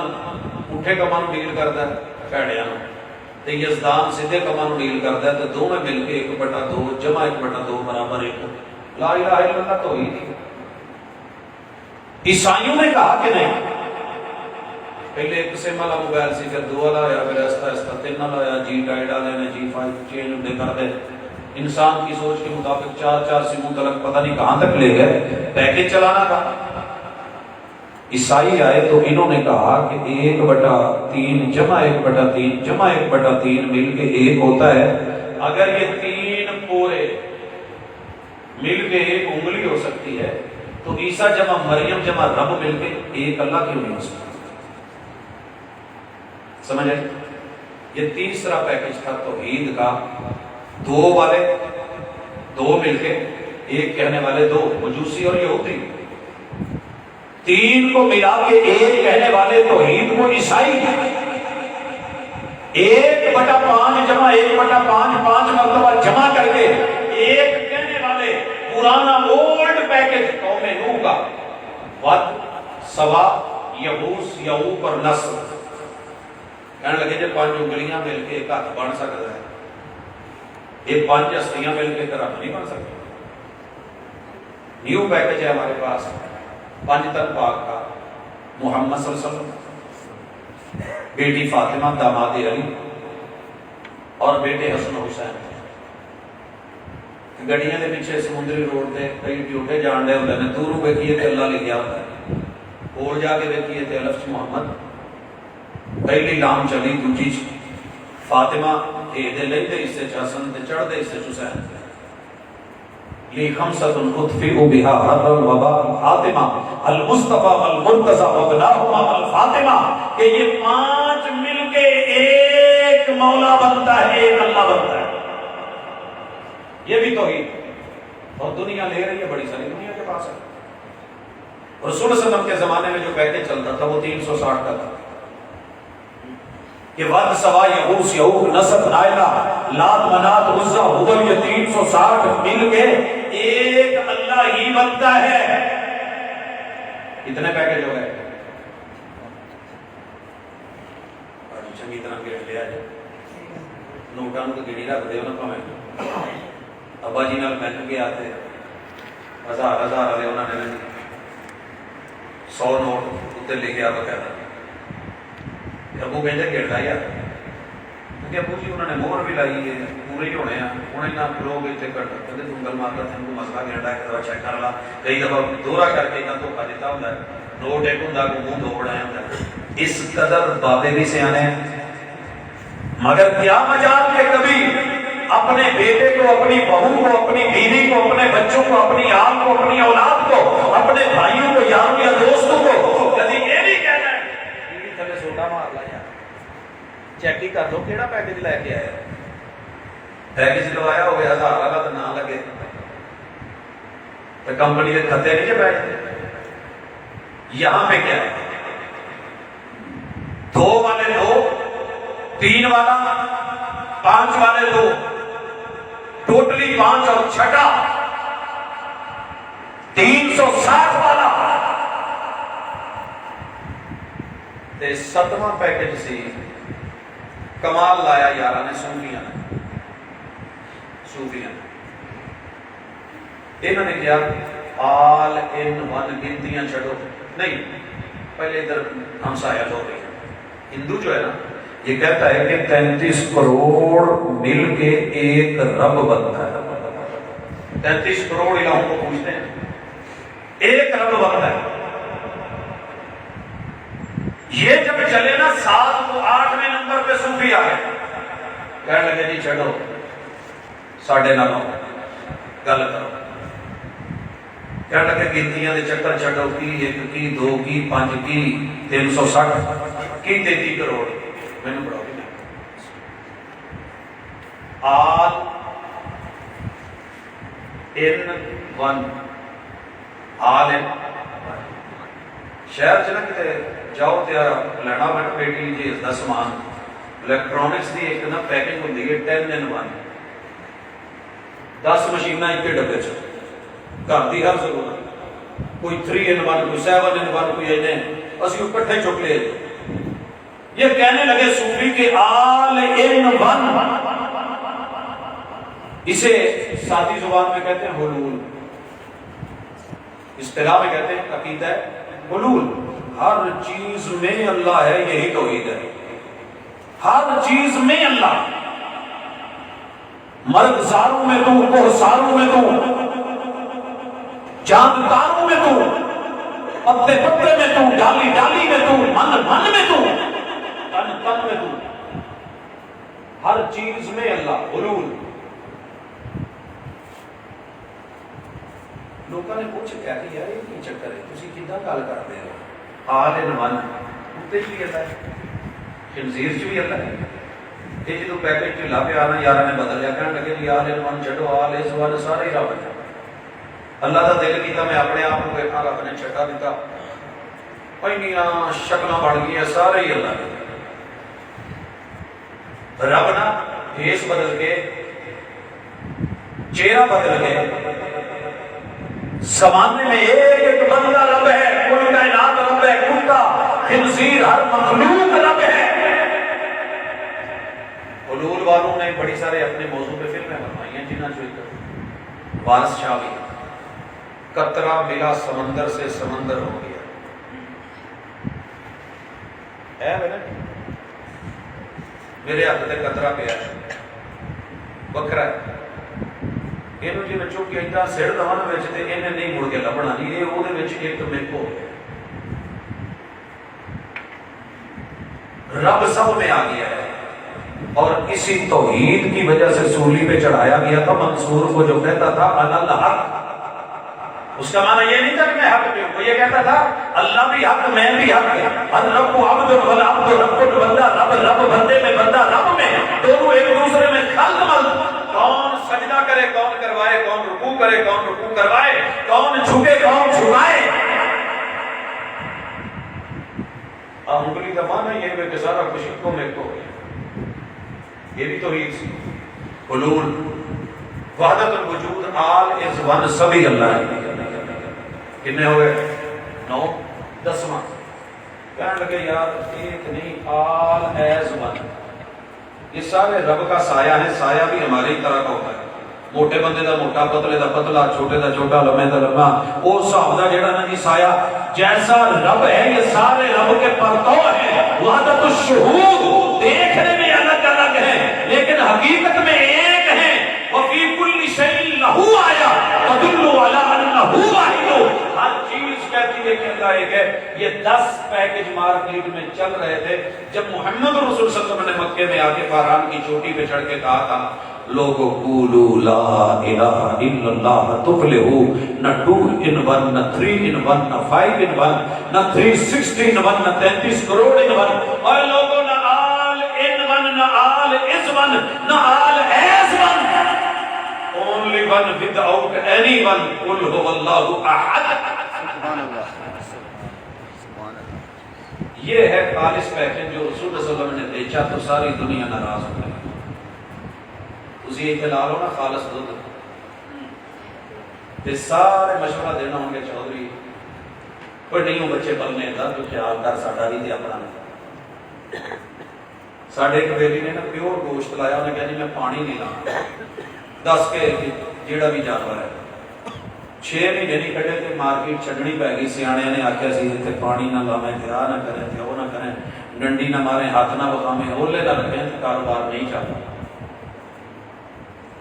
اٹھے کا من ڈیل کرتا ہے پیڑیاں تو یزدان سیدھے کا من ڈیل کرتا ہے تو دونوں مل کے 1/2 جمع 1/2 برابر 1. لا الہ الا اللہ تو ہی نہیں. عیسائیوں نے کہا کہ نہیں. پہلے 1 سم والا موبائل سی پھر 2 والا آیا پھر ایسا 3 والا آیا. G والے نے G5 چینج ہونے کر دے. انسان کی سوچ کے مطابق 4 سموں تک پتہ نہیں کہاں تک لے گئے. پیکج چلانا تھا. عیسائی آئے تو انہوں نے کہا کہ 1/3 جمع 1/3 جمع 1/3 مل کے 1 ہوتا ہے. اگر یہ 3 پورے مل کے 1 انگلی ہو سکتی ہے تو عیسیٰ جمع مریم جمع رب مل کے 1 اللہ کیوں نہیں ہو سکتا. سمجھ آئے. یہ تیسرا پیکج تھا توحید کا. 2 والے 2 مل کے 1 کہنے والے 2 مجوسی اور یہودی. 3 کو ملا کے 1 کہنے والے توحید کو عیسائی. 1/5 جمع 1/5 5 مرتبہ جمع کر کے 1 کہنے والے پرانا اولڈ پیکج قوم نوح کا ود سوا یغوث یعوق اور نصر. کہنے لگے جب 5 انگلیاں مل کے 1 ہاتھ بن سکتا ہے. یہ 5 ہستیاں مل کے رب نہیں بن سکتی. نیو پیکج ہے ہمارے پاس 5 تن پاک کا. محمد صلی اللہ علیہ وسلم, بیٹی فاطمہ داماد علی اور بیٹے حسن حسین. گڈیاں دے پیچھے سمندری روڈ تے کئی ڈیوٹے جان دے ہوندے نے. دوروں ویکھیے تے اللہ لکھیا ہوندا ہے, کول جا کے ویکھیے تے الف محمد. پہلی لام چلی دوجی فاطمہ اے دے لیندے حصے چ حسن تے چڑھدے حصے چ حسین. یہ خمسۃ اطفئ بها حر الوباء فاطمہ المصطفى والمرتضى وابناهما الفاطمہ. کہ یہ 5 مل کے ایک مولا بنتا ہے، ایک اللہ بنتا ہے، یہ بھی توحید۔ اور دنیا لے رہی ہے، بڑی ساری دنیا کے پاس ہے۔ رسول صلی اللہ علیہ وسلم کے زمانے میں جو پیکج چلتا تھا وہ 360 کا تھا کہ ود سوا یغوث یعوق نصب نائلہ لات منات عزا ہبل، یہ 360 مل کے ایک اللہ ہی بنتا ہے۔ کتنے پیکج ہو گئے؟ چنگی طرح گیڑ لیا جائے، نوٹاں کو گیڑی رکھ دے انہوں نے، ابا جی نال مل کے آتے ہزار ہزار والے انہوں نے 100 نوٹ اتنے لکھے آ بقاعدہ، ابو کہتے گیڑ لائی آتا کیونکہ ابو جی انہوں نے مہر بھی لائی ہے، پورے ہی ہونے ہیں، انہیں نہ لوگ اتنے کر کہتے دنگل مارتا تھا، ان کو مسئلہ گیڑ ایک دفعہ چیک کر لا، کئی دفعہ دورہ کر کے انہوں دھوکا دیتا ہوتا ہے، نوٹ ایک ہوں کو منہ دو بڑھایا ہوتا ہے۔ اس قدر بابے بھی سے آنے ہیں، مگر کیا مجال کہ کبھی اپنے بیٹے کو، اپنی بہو کو، اپنی بیوی کو، اپنے بچوں کو، اپنی آل کو، اپنی اولاد کو، اپنے بھائیوں کو، یاروں یا دوستوں کو کبھی یہ نہیں کہنا ہے بیوی تھلے سوٹا مار لا یار، چیک ہی کر لو کیڑا پیکج لے کے آیا، پیکج لوایا ہوئے 1000 والا تو نہ لگے تو کمپنی کے کھتے نہیں جب آئے۔ یہاں پہ کیا ہے؟ 2 والے 2، 3 والا 5 والے 2، ٹوٹلی 5 اور چھٹا 360 والا تے 7واں پیکج سی کمال لایا یارہ نے صوفیاں انہوں نے کیا آل ان ون گنتیاں چھڑو نہیں، پہلے ادھر ہم سایہ ہو رہی ہیں۔ ہندو جو ہے نا یہ کہتا ہے کہ 33 کروڑ مل کے ایک رب بنتا ہے، 33 کروڑ الہوں کو پوچھتے ہیں، ایک رب بنتا ہے۔ یہ جب چلے نا 7 کو 8ویں نمبر پہ صوفی آ گئے، کہنے لگے جی چھڑو ساڑھے نالوں گل کرو، کہنے لگے گنتیاں دے چکر چھڑو کی 1 کی 2 کی 5 کی 360 کی 33 کروڑ میں نے پڑھا بھی آل ان ون، آل ان شہر چلا کتے جاؤ تے لینا بیٹی جی اس دا سامان الیکٹرانکس دی ایک نا پیکنگ ہوندی ہے 10 in 1، 10 مشیناں ایک ڈبے چ گھر دی ہر ضرورت، کوئی 3 in 1، کوئی 7 in 1، کوئی اینے اسی اکٹھے چک لے۔ یہ کہنے لگے صوفی کہ آل ان ون، اسے سادی زبان میں کہتے ہیں حلول، اصطلاح میں کہتے ہیں عقیدہ حلول۔ ہر چیز میں اللہ ہے، یہی توحید ہے، ہر چیز میں اللہ، مرد زاروں میں تو، کوہ ساروں میں تو، چاند تاروں میں تو، پتے پتے میں تو، ڈالی ڈالی میں تو، من من میں تو، تن تن میں تو، ہر چیز میں اللہ، حلول۔ لوگوں نے پوچھ کہہ دیا یہ کی چکر ہے، تسی کدھا گل کرتے ہو؟ آل ان ون، کتے چ بھی اللہ ہے، خنزیر چ بھی اللہ ہے۔ یہ جدو پیکج ڈھیلا پہ آنا یارہ نے بدل لیا، کہنے لگے جی آل in one چھڈو، all us one سارے ہی رب ہے۔ اللہ کا دل کیتا میں اپنے آپ کو ویکھاں، رب نے چھٹا دیتا، پہنیاں شکلاں بن گئی سارے ہی اللہ نے۔ رب نا بھیس بدل کے، چہرہ بدل کے، زمانے میں ایک بندہ رب ہے، کل کائنات رب ہے، کتا خنزیر ہر مخلوق رب ہے۔ حلول والوں نے بڑی سارے اپنے موضوع پہ فلمیں بنوائی ہیں، جنہاں جو ایک وارث شاہ بھی قطرہ ملا سمندر سے سمندر ہو گیا ہے نا، میرے ہاتھ تے قطرہ پیا ہے، بکرا ہے، اینو جی میں چک کے اتنا سڑ دواں وچ تے اینے نہیں مڑ کے لبنا نہیں، یہ وہ دے وچ ایک میک ہو گیا، رب سب میں آ گیا ہے۔ اور اسی توحید کی وجہ سے سولی پہ چڑھایا گیا تھا منصور کو، جو کہتا تھا انا الحق، اس کا معنی یہ نہیں تھا کہ میں حق پہ ہوں، وہ یہ کہتا تھا اللہ بھی حق، میں بھی حق ہے، الرب عبد والعبد رب، بندہ رب، رب بندے میں، بندہ رب میں۔ کرے کون رکوع کروائے, کون جھکے کون جھکائے. انگلی کا معنی یہ ہے کہ سارا کچھ کو میں کو, یہ بھی توحید سی. حلول, وحدت الوجود, آل از ون, سبھی اللہ ہے. کتنے ہوئے؟ 9. 10واں کہنے لگے یار ایک نہیں, آل ایز ون. یہ سارے رب کا سایہ ہے. سایہ بھی ہماری طرح کا ہوتا ہے. موٹے بندے دا موٹا, پتلے دا پتلا, چھوٹے دا چھوٹا, لمبے دا لمبا. وہ حساب دا جڑا نا جی سایہ جیسا رب ہے, یہ سارے رب کے پرتو ہیں. وحدت الشہود دیکھنے میں الگ الگ ہیں لیکن حقیقت میں ایک ہیں. وفی کل شیء لہ آیا تدل علی انہ واحد. ہر چیز کہتی ہے کہ اللہ ایک ہے. یہ 10 پیکج مارکیٹ میں چل رہے تھے جب محمد رسول صلی اللہ علیہ وسلم نے مکے میں آ کے فاران کی چوٹی پہ چڑھ کے کہا تھا لوگو قولو لا الہ الا اللہ تفلحو. نہ 2 in 1, نہ 3 in 1, نہ 5 in 1, نہ 360 in 1, نہ 33 کروڑ in 1. اور لوگوں نہ آل in 1, نہ آل is 1, نہ آل as 1. Only one without anyone. قل هو اللہ احد. یہ ہے خالص پیکج جو رسول صلی اللہ علیہ وسلم نے بیچا تو ساری دنیا ناراض ہو گئی. اسی اطلاع ہو نا خالص دودھ تے سارے مشورہ دینا ہوں گے چودھری کوئی نہیں ہو بچے پلنے کا تو خیال کر ساڈا بھی تے اپنا. ساڈے ایک بیٹی نے نا پیور گوشت لایا, انہیں کہا جی میں پانی نہیں لانا. دس کے جیڑا بھی جانور ہے 6 مہینے نہیں کھڑے تے مارکیٹ چھڈنی پی گئی. سیانے نے آخیا سی تے پانی نہ لاویں, تے آ نہ کریں, تے وہ نہ کریں, ڈنڈی نہ ماریں, ہاتھ نہ بکھاویں, اولے نہ رکھیں, تے کاروبار نہیں چلتا.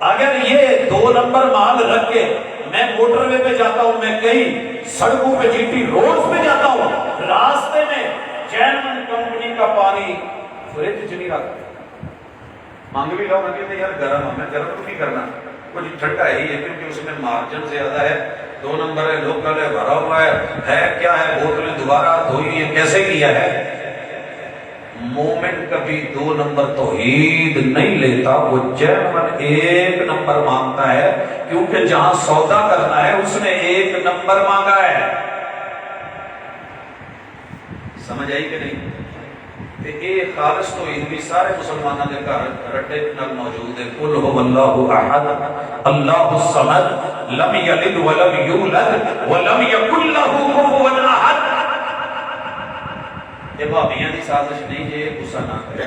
اگر یہ 2 نمبر مال رکھ کے میں موٹر وے پہ جاتا ہوں, میں کئی سڑکوں پہ جی ٹی روڈ پہ جاتا ہوں, راستے میں جرمن کمپنی کا پانی فریج نہیں رکھتے, مانگ بھی لو, میں کہتے یار گرم ہے, میں گرم تو نہیں کرنا, کچھ ٹھنڈا ہی ہے کیونکہ اس میں مارجن زیادہ ہے. 2 نمبر ہے, لوکل ہے, بھرا ہوا ہے کیا ہے, بوتلیں دوبارہ دھوئی ہے, کیسے کیا ہے. مومن کبھی 2 نمبر توحید نہیں لیتا, وہ جرمن 1 نمبر مانگتا ہے کیونکہ جہاں سودا کرنا ہے اس نے 1 نمبر مانگا ہے. سمجھ آئی کہ نہیں؟ ایک خالص توحید بھی سارے مسلمانوں کے گھر رٹے نال موجود ہے. قل هو اللہ احد اللہ الصمد لم یلد ولم یولد ولم یکن له کفوا احد. یہ بھابیاں دی سازش نہیں جے, غصہ نہ کرے.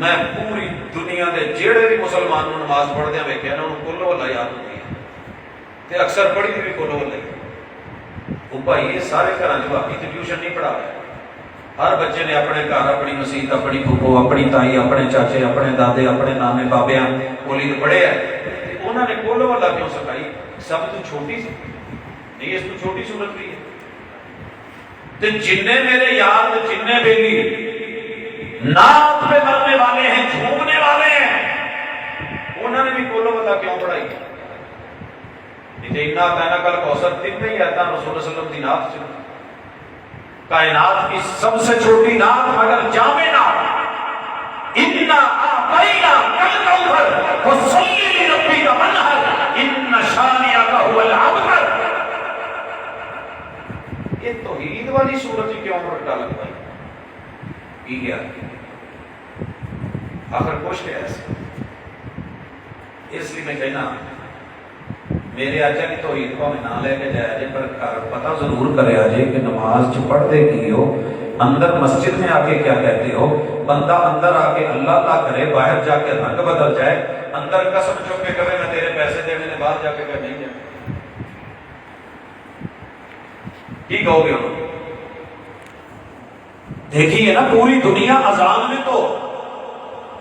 میں پوری دنیا دے جڑے بھی مسلمان نماز پڑھدے ویکھیا نا انہوں کل واللہ یاد ہوندی ہے تے اکثر پڑھی بھی کل واللہ. وہ بھائی یہ سارے گھراں چ بھابی تے ٹیوشن نہیں پڑھا رہے. ہر بچے نے اپنے گھر اپنی مسیت, اپنی پھوپھو, اپنی تائی, اپنے چاچے, اپنے دادے, اپنے نانے بابیاں کولی پڑھے ہیں. انہوں نے کل واللہ کیوں سکھائی؟ سب تو چھوٹی سی نہیں, اس تو چھوٹی صورت بھی ہے. تے جننے میرے یار جننے بیلی نعت پہ مرنے والے ہیں, جھومنے والے ہیں, انہوں نے بھی کولو بتا کیوں پڑھائی؟ انا کہنا کل کوثر 3 نہیں آتا رسول اللہ صلی اللہ علیہ وسلم دی نعت سے. کائنات کی سب سے چھوٹی نعت مگر جامع نعت, انا اعطینا کل کوثر فصلی لربک وانحر ان شانئک هو الابتر. یہ توحید والی صورت ہی کیوں رٹا لگ پائی کی گیا آخر کچھ ہے ایسے. اس لیے میں کہنا میرے آجا کی توحید کو ہمیں نہ لے کے جایا جائے, پر پتہ ضرور کرے آجے کہ نماز جو پڑھتے کی ہو, اندر مسجد میں آ کے کیا کہتے ہو. بندہ اندر آ کے اللہ اللہ کرے, باہر جا کے رنگ بدل جائے, اندر قسم چوک کے کرے میں تیرے پیسے دینے نے, باہر جا کے کہ نہیں جائے. کی کہو گے انہوں؟ دیکھیے نا پوری دنیا اذان میں تو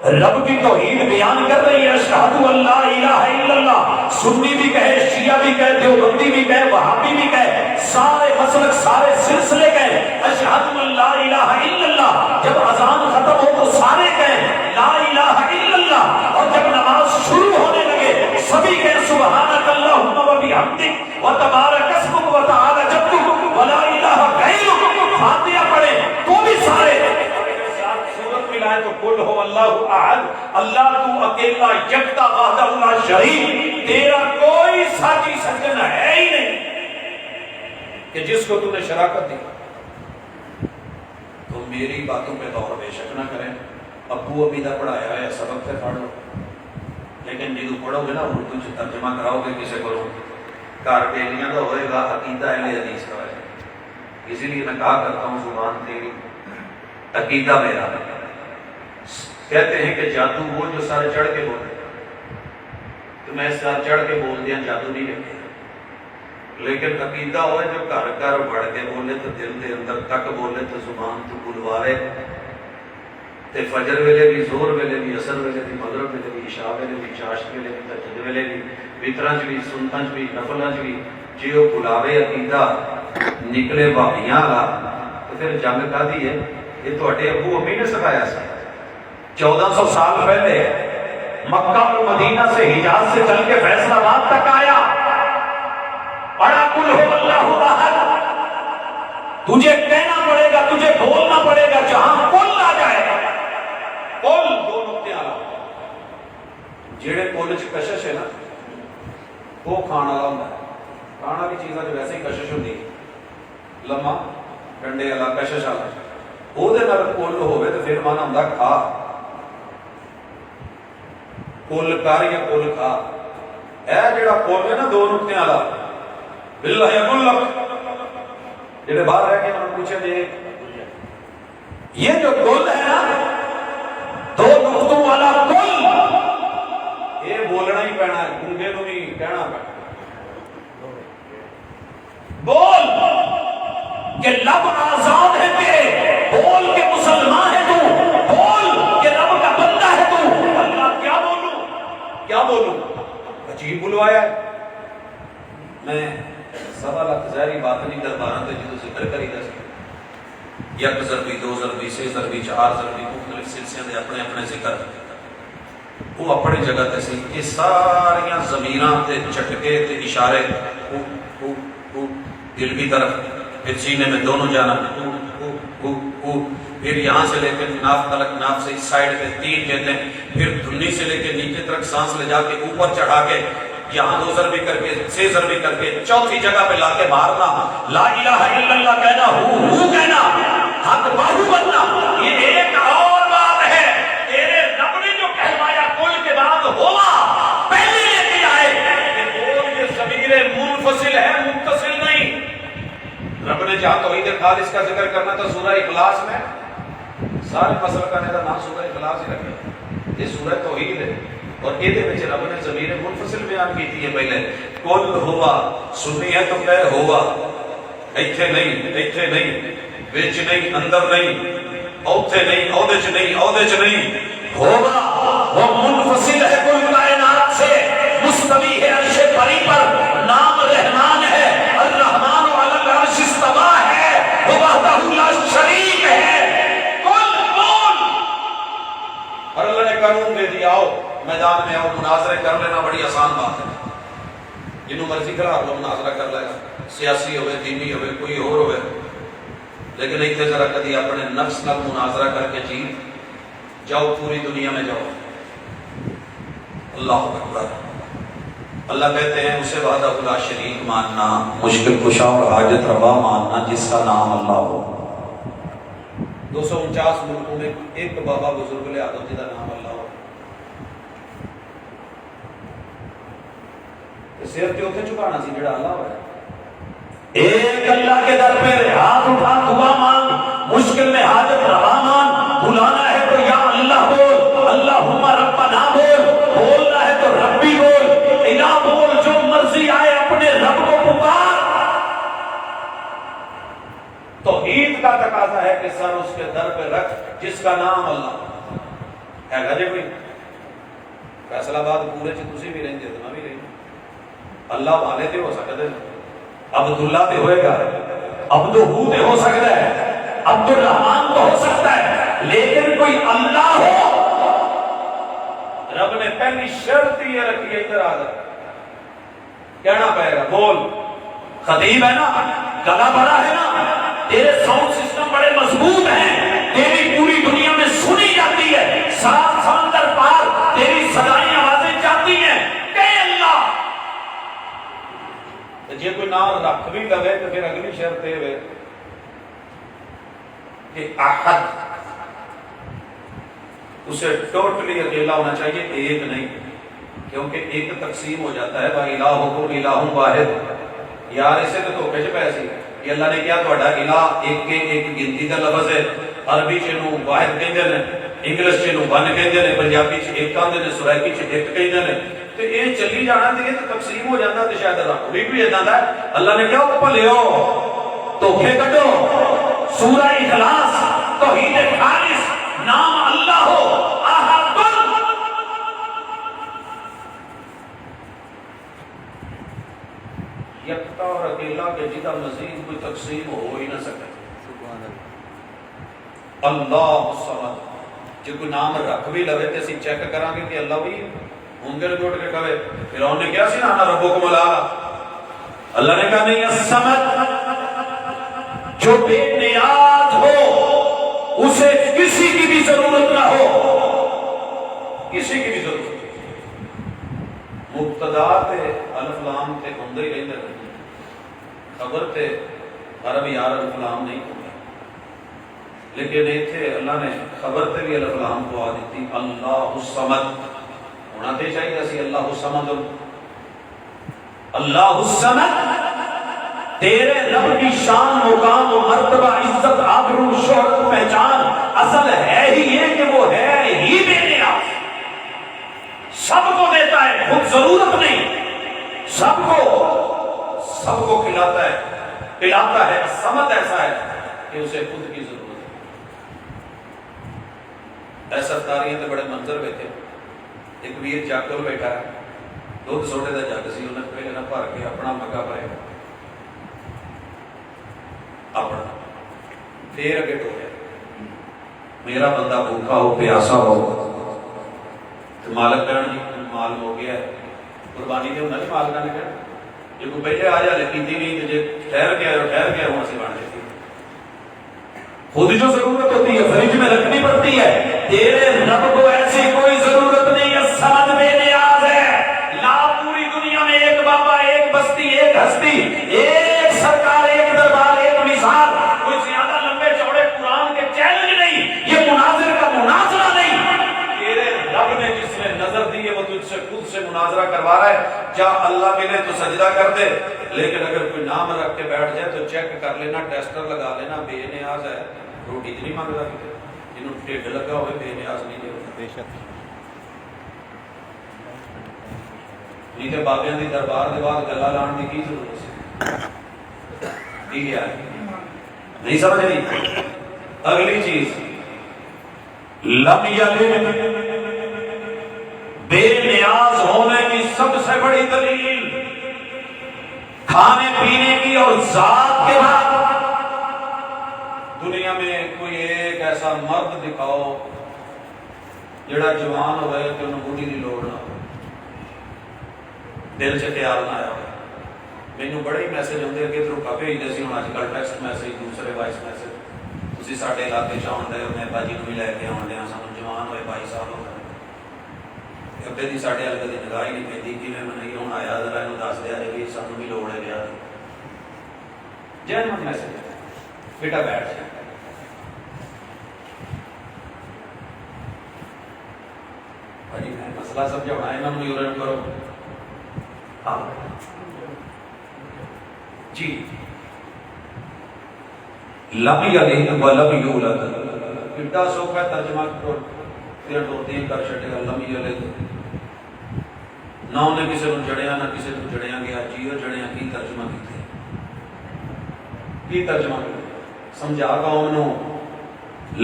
رب کی توحید بیان کر رہی ہے. اشہد ان لا الہ الا اللہ. سنی بھی کہے, شیعہ بھی کہے, دیوبندی بھی کہے, وہابی بھی کہے, سارے مسلک سارے سلسلے کہے اشہد ان لا الہ الا اللہ. جب اذان ختم ہو تو سارے کہیں لا الہ الا اللہ, اور جب نماز شروع ہونے لگے سبھی کہیں سبحانک اللہم و بحمدک و تبارک اسمک و تعالی جدک و لا الہ غیرک. فاتحہ پڑھیں تو بھی سارے تو قل هو اللہ احد, اللہ تو اکیلا یکتا وحدہ لا شریک, تیرا کوئی ساتھی سجن ہے ہی نہیں کہ جس کو تم نے شراکت دی. تو میری باتوں پہ غور بے شک نہ کریں. ابو ابھی دا پڑھایا ہے سبق سے پڑھ لو, لیکن جدو پڑھو گے نا اردو چ ترجمہ کراؤ گے کسی کو گھر بیلیاں کا ہوئے گا, عقیدہ اہل حدیث کا ہوئے گا. اسی لیے میں کہا کرتا ہوں زبان تیری عقیدہ میرا. کہتے ہیں کہ جادو وہ جو سر چڑھ کے بولے, تو میں سر چڑھ کے بول دیا جادو نہیں رکھے. لیکن عقیدہ ہوئے جو گھر گھر بڑھ کے بولے تو دل کے اندر تک بولے تو زبان تو بلوارے تے فجر ویلے بھی, زور ویلے بھی, اثر ویلے بھی, مغرب ویلے بھی, عشاء ویلے بھی, چاشت ویلے بھی, تہجد ویلے بھی, وتراں بھی, سنتاں بھی, نفلاں بھی, جے وہ بلاوے عقیدہ نکلے بھابیاں والا تو پھر جنگ کادی ہے. یہ تواڈے ابو امی نے سکھایا سی 1400 سال پہلے مکہ اور مدینہ سے حجاز سے چل کے فیصل آباد تک آیا. بڑا کل ہو اللہ احد, تجھے کہنا پڑے گا, تجھے بولنا پڑے گا جہاں کل آ جائے. کل دو نقطے آ جڑے کل چ کشش ہے نا وہ کھانا والا ہوندا ہے. کھانا بھی چیزاں جو ویسے ہی کشش ہوندی لمما ڈنڈے والا کشش والا وہ دے نال کل ہوے تو پھر مانا ہوندا کھا. کل کر یا کل کھا. اے جڑا کل ہے نا دو نقطے والا باللہ یقول جڑے باہر رہ کے انہوں نے پوچھا جی یہ جو کل ہے نا دو نقطوں والا کل, یہ بولنا ہی پینا ہے, گونگے نو بھی کہنا پینا. بول کہ لب آزاد ہے تیرے, بول کہ مسلمان ہے تو, بول کہ رب کا بندہ ہے تو. اللہ کیا بولوں, کیا بولوں, عجیب بلوایا ہے. میں سوا لاکھ ظاہری بات نہیں درباراں تے جدوں ذکر کری دا سی, یک ضربی, دو ضربی, سے ضربی, چار ضربی, مختلف سلسلے دے اپنے اپنے ذکر وہ اپنی جگہ تے سی. یہ ساریاں ضمیراں تے چٹکے تے اشارے دل کی طرف, پھر سینے میں دونوں جانا, پھر یہاں سے لے کے ناف تلک, ناف سے اس سائڈ پہ 3 کہتے ہیں, پھر دھنی سے لے کے نیچے تک سانس لے جا کے اوپر چڑھا کے یہاں 2 ضربی کر کے, 6 ضربی کر کے, چوتھی جگہ پہ لا کے مارنا. لا الہ الا اللہ کہنا, ہو کہنا, حق باہو بننا. یہ ایک اور بات ہے. تیرے رب نے جو کہلوایا کل کے بعد ہوا پہلے لے کے آئے کہ بول یہ ضمیر منفصل ہے, متصل نہیں. رب نے جہاں توحید خالص کا ذکر کرنا تھا سورہ اخلاص میں, سارے مسئلہ کا نام سورہ اخلاص ہی رکھے. یہ سورہ توحید ہے اور یہ رب نے ضمیر منفصل بیان کی ہے. پہلے کل ہوا سنی ہے تو کہہ ہوا, ایتھے نہیں, ایتھے نہیں, وچ نہیں, اندر نہیں, اوتھے نہیں, اودے چ نہیں, اودے چ نہیں. ہوگا وہ منفصل ہے کل کائنات سے, مستوی ہے عرش بری پر, نام رحمان ہے, الرحمن علی العرش استوی ہے, وہ وحدہ لا شریک ہے. کل بول. اور اللہ نے قانون دے دیا, آؤ میدان میں آؤ, مناظرے کر لینا بڑی آسان بات ہے. جنہوں مرضی کھڑا لو مناظرہ کر لے گا, سیاسی ہوئے, دینی ہوئے, کوئی اور ہوئے, لیکن ایک ذرا کدی اپنے نفس نال مناظرہ کر کے جیت جاؤ, پوری دنیا میں جاؤ. اللہ اکبر. اللہ کہتے ہیں اسے وحدہ لا شریک ماننا, مشکل کشا اور حاجت روا ماننا جس کا نام اللہ ہو. 249 ملکوں میں ایک بابا بزرگ لے آدم جی کا نام اللہ ہو. صرف تے اوتھے چکانا سی جڑا اللہ ہوا ہے. ایک اللہ کے در پہ ہاتھ اٹھا دعا مانگ, مشکل میں حاجت روا مان. بلانا ہے تو یا اللہ بول, اللہم ربنا بول, بولنا ہے تو ربی بول, الہ بول, جو مرضی آئے اپنے رب کو پکار. توحید کا تقاضا ہے کہ سر اس کے در پہ رکھ جس کا نام اللہ ہے. گا جی کوئی فیصل آباد پورے چ تسی بھی رہندے تو میں بھی رہی. اللہ والے تے ہو سکتے, عبداللہ تے ہوئے گا, عبدہو تے ہو سکتا ہے, عبد الرحمان تو ہو سکتا ہے, لیکن کوئی اللہ ہو. رب نے پہلی شرط یہ رکھی ہے, ادھر آ جا کہنا پڑے گا, بول. خطیب ہے نا, گلا بڑا ہے نا, تیرے ساؤنڈ سسٹم بڑے مضبوط ہیں, تیری پوری دنیا میں سنی جاتی ہے, 7 سمندر پار تیری صدائیں آوازیں جاتی ہیں. کہ اللہ شرط ہے کہ احد اسے ٹوٹلی اکیلا ہونا چاہیے، ایک نہیں، کیونکہ ایک تقسیم ہو جاتا ہے بھائی الہکم الہ واحد، یار اسے تو دھوکے چ پے سی کہ اللہ نے کیا تہاڈا الہ ایک کے ایک گنتی دا لفظ ہے، عربی چ نو واحد کہندے نے، انگلش چ نو ون کہندے نے، پنجابی چ ایک کہندے نے، سرائکی چ ایک کہندے نے، تے یہ چلی جانا تے یہ تو تقسیم ہو جاتا تے شاید رب بھی ادا دا ہے۔ اللہ نے کیا بھلیو دھوکے کڈو، سورہ اخلاص توحید خالص، نام اللہ ہو احد، یکتا اور اکیلا کہ جدا مزید کوئی تقسیم ہو ہی نہ سکے۔ اللہ الصمد، جو کوئی نام رکھ بھی لگے تے اسی چیک کران گے کہ اللہ بھی ہونگے لگوٹ کے کہے فرعون نے کیا سی نا ربکم الاعلی، اللہ نے کہا نہیں، الصمد جو بے نیاز ہو، اسے کسی کی بھی ضرورت نہ ہو، کسی کی بھی ضرورت، مبتدا تے الف لام تے ہوندے ہی رہندے، خبر تے عرب یار الف لام نہیں ہوندے، لیکن ایتھے اللہ نے خبر تے بھی الف لام کو آ دیتی، اللہ الصمد ہونا تے چاہیے سی اللہ الصمد، اللہ الصمد، تیرے رب کی شان، مقام و مرتبہ، عزت، آبرو، شہرت، پہچان اصل ہے ہی یہ کہ وہ ہے ہی بے نیاز، سب کو دیتا ہے، خود ضرورت نہیں، سب کو کھلاتا ہے، سمت ایسا ہے کہ اسے خود کی ضرورت ہے۔ ایسا تاریخ بڑے منظر بیٹھے، ایک ویر جگ کول بیٹھا ہے، دودھ سوڈے کا جگ سی، انہیں پہلے نہ بھر کے اپنا مگا بھرے اپنا، پھر اگے ٹوریا، میرا بندہ بھوکا ہو پیاسا ہو تو مالک کہنا جی مال ہو گیا ہے، قربانی تے ہونا جی مالکاں نے کہنا، جے کوئی پہلے آ جائے کیتی نہیں تو جے ٹھہر گیا ہوں اسی بن جاتی، خود جو ضرورت ہوتی ہے فریج میں رکھنی پڑتی ہے، تیرے رب کو ایسی کوئی ضرورت نہیں ہے، سمد بے نیاز ہے، لا پوری دنیا میں ایک بابا، ایک بستی، ایک ہستی، ایک سرکار، ایک دربار، ایک مثال، کوئی زیادہ لمبے چوڑے قرآن کے چیلنج نہیں، یہ مناظر کا مناظرہ نہیں، تیرے رب نے جس نے نظر دی ہے وہ تجھ سے خود سے مناظرہ کروا رہا ہے، جا اللہ ملے تو سجدہ کر دے، لیکن اگر کوئی نام رکھ کے بیٹھ جائے تو چیک کر لینا، ٹیسٹر لگا لینا، بے نیاز ہے، روٹی نہیں مانگتا کتے، جنہوں ٹھیک لگا ہوئے بے نیاز نہیں دے، بے شک نہیں تے بابیاں دی دربار دے بعد گلا لان دی کی ضرورت سی، ٹھیک ہے نہیں سمجھ نہیں۔ اگلی چیز لم یلد، بے نیاز ہونے کی سب سے بڑی دلیل کھانے پینے کی اور ذات کے بعد دنیا میں کوئی ایک ایسا مرد دکھاؤ جڑا جوان ہوئے کہ انہوں بوڑھی دی لوڑ نہ ہو، دل سے خیال نہ آیا ہو۔ مینوں بڑے ہی میسج ہوندے کہ ادھروں کا بھیجدے سی، ہن اج کل ٹیکسٹ میسج، دوسرے وائس میسج، تسی ساڈے علاقے چ آن ڈے ہو، میں باجی نوں بھی لے کے آن ڈیا، سانوں جوان ہوئے 22 سال ہو گئے، ابے دی ساڈے ال کدی نگاہ ہی نہیں پیندی، کیویں منائی ہن آیا ذرا اینوں دس دیا جے کہ سانوں بھی لوڑ ہے بیاہ دی، جینوین میسج ہے، بیٹا بیٹھ جائے، بھائی میں مسئلہ سمجھاؤنا ہے، انہوں نے یورن کرو، ہاں جی، لم یلد ولم یولد، کتنا سوکھا ہے ترجمہ کرو، پھر دو کر چھٹے گا، لم یلد، نہ انہیں کسی کو جڑیا نہ کسی کو جڑیا گیا، جیو جڑیا کی ترجمہ کیتے، کی ترجمہ کیتے، سمجھا قوم نو،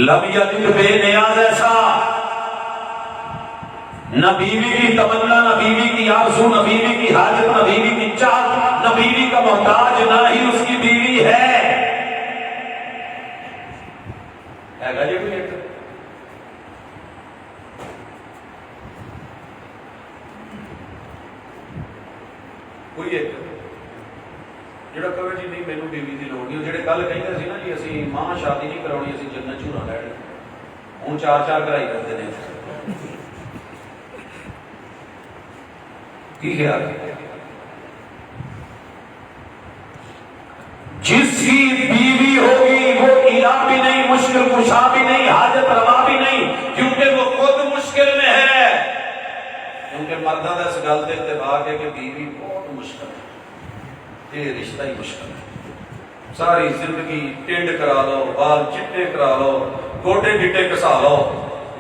لم یلد بے نیاز ایسا، نہ بیوی کی تمنا، نہ بیوی کی آرزو، نہ بیوی کی حاجت، نہ بیوی کی چاہت، نہ بیوی کا محتاج، نہ ہی اس کی بیوی ہے گا جی کوئی ایک جڑا کہے جی نہیں مینوں بیوی دی لوڑ نہیں، جڑے کل کہندے سی نا جی اسی ماں شادی نہیں کرانی، اسی جنت جھولا لے لیں، ہن چار کرائی کرتے ہیں، کی خیال ہے؟ جس سی بیوی ہوگی وہ الہ بھی نہیں، مشکل کشا بھی نہیں، حاجت روا بھی نہیں، کیونکہ وہ خود مشکل میں ہے۔ کیونکہ مردوں کا اس گل سے اتفاق ہے کہ بیوی بہت مشکل ہے، یہ رشتہ ہی مشکل ہے۔ ساری زندگی ٹنڈ کرا لو، بال چٹے کرا لو، گوٹے گٹے کسا لو،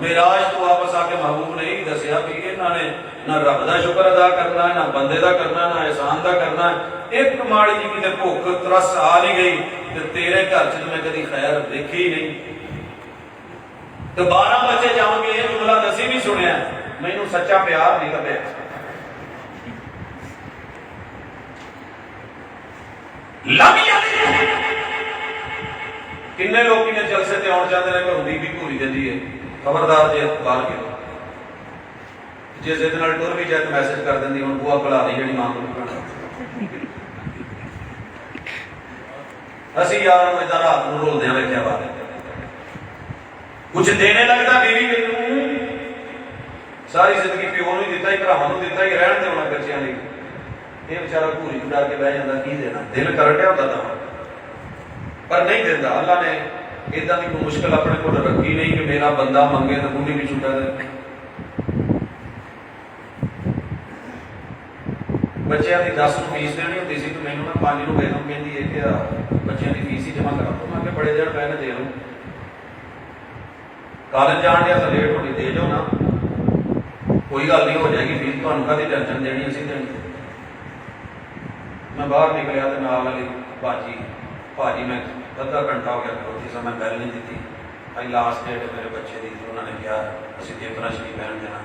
معراج تو واپس آ کے محبوب نے یہی دسیا کہ انہوں نے نہ رب دا شکر ادا کرنا ہے، نہ بندے دا کرنا ہے، نہ احسان دا کرنا ہے۔ ایک ماڑی جی کتے بھوک ترس آ نہیں گئی تو تیرے گھر چ میں کدی خیر دیکھی ہی نہیں، تو 12 بچے جان کے یہ جملہ دسی بھی سنیا، مینوں سچا پیار نہیں لبیا۔ کنے لوگ نے جلسے تے آن چاہتے ہیں کہ بیوی پوری جاتی ہے، خبردار جی بال کے جی زد نال ٹر بھی جائے تو میسج کر دیں ہوں بوا کھلا دی جی ماں کو اسی یار ادھر رات کو رول دیا ویکیا بات کچھ دینے لگتا بیوی کے ساری زندگی پیو نہیں دیتا ہی بھراواں نوں دیتا ہی رہن دے ہونا بچیاں لئی، یہ بیچارہ پوری کو ڈر کے بہ جاتا کی دینا، دل کر ڈیا ہوتا تھا پر نہیں دیتا۔ اللہ نے ادھر کی کوئی مشکل اپنے کو رکھی نہیں کہ میرا بندہ منگے تو بوڑھی بھی چھوٹا دے۔ بچیاں کی 10 فیس دینی ہوتی سی تو مینوں نہ 5 نوں بیگم کہندی ہے کہ بچیاں کی فیس ہی جمع کرا تو میں کہ بڑے دن پہلے دے لوں، کالج جان دیا تو لیٹ ہونی دے جو نا، کوئی گل نہیں ہو جائے گی فیس تمہیں کدی ٹینشن دینی اسی دینی۔ میں باہر نکلیا تو نال والی باجی میں ادھا گھنٹہ ہو گیا کھڑوتی سا، میں بیل نہیں دیتی، آئی لاسٹ ڈیٹ میرے بچے دی تھی، انہوں نے کہا اسی پیپر شریف بہن دینا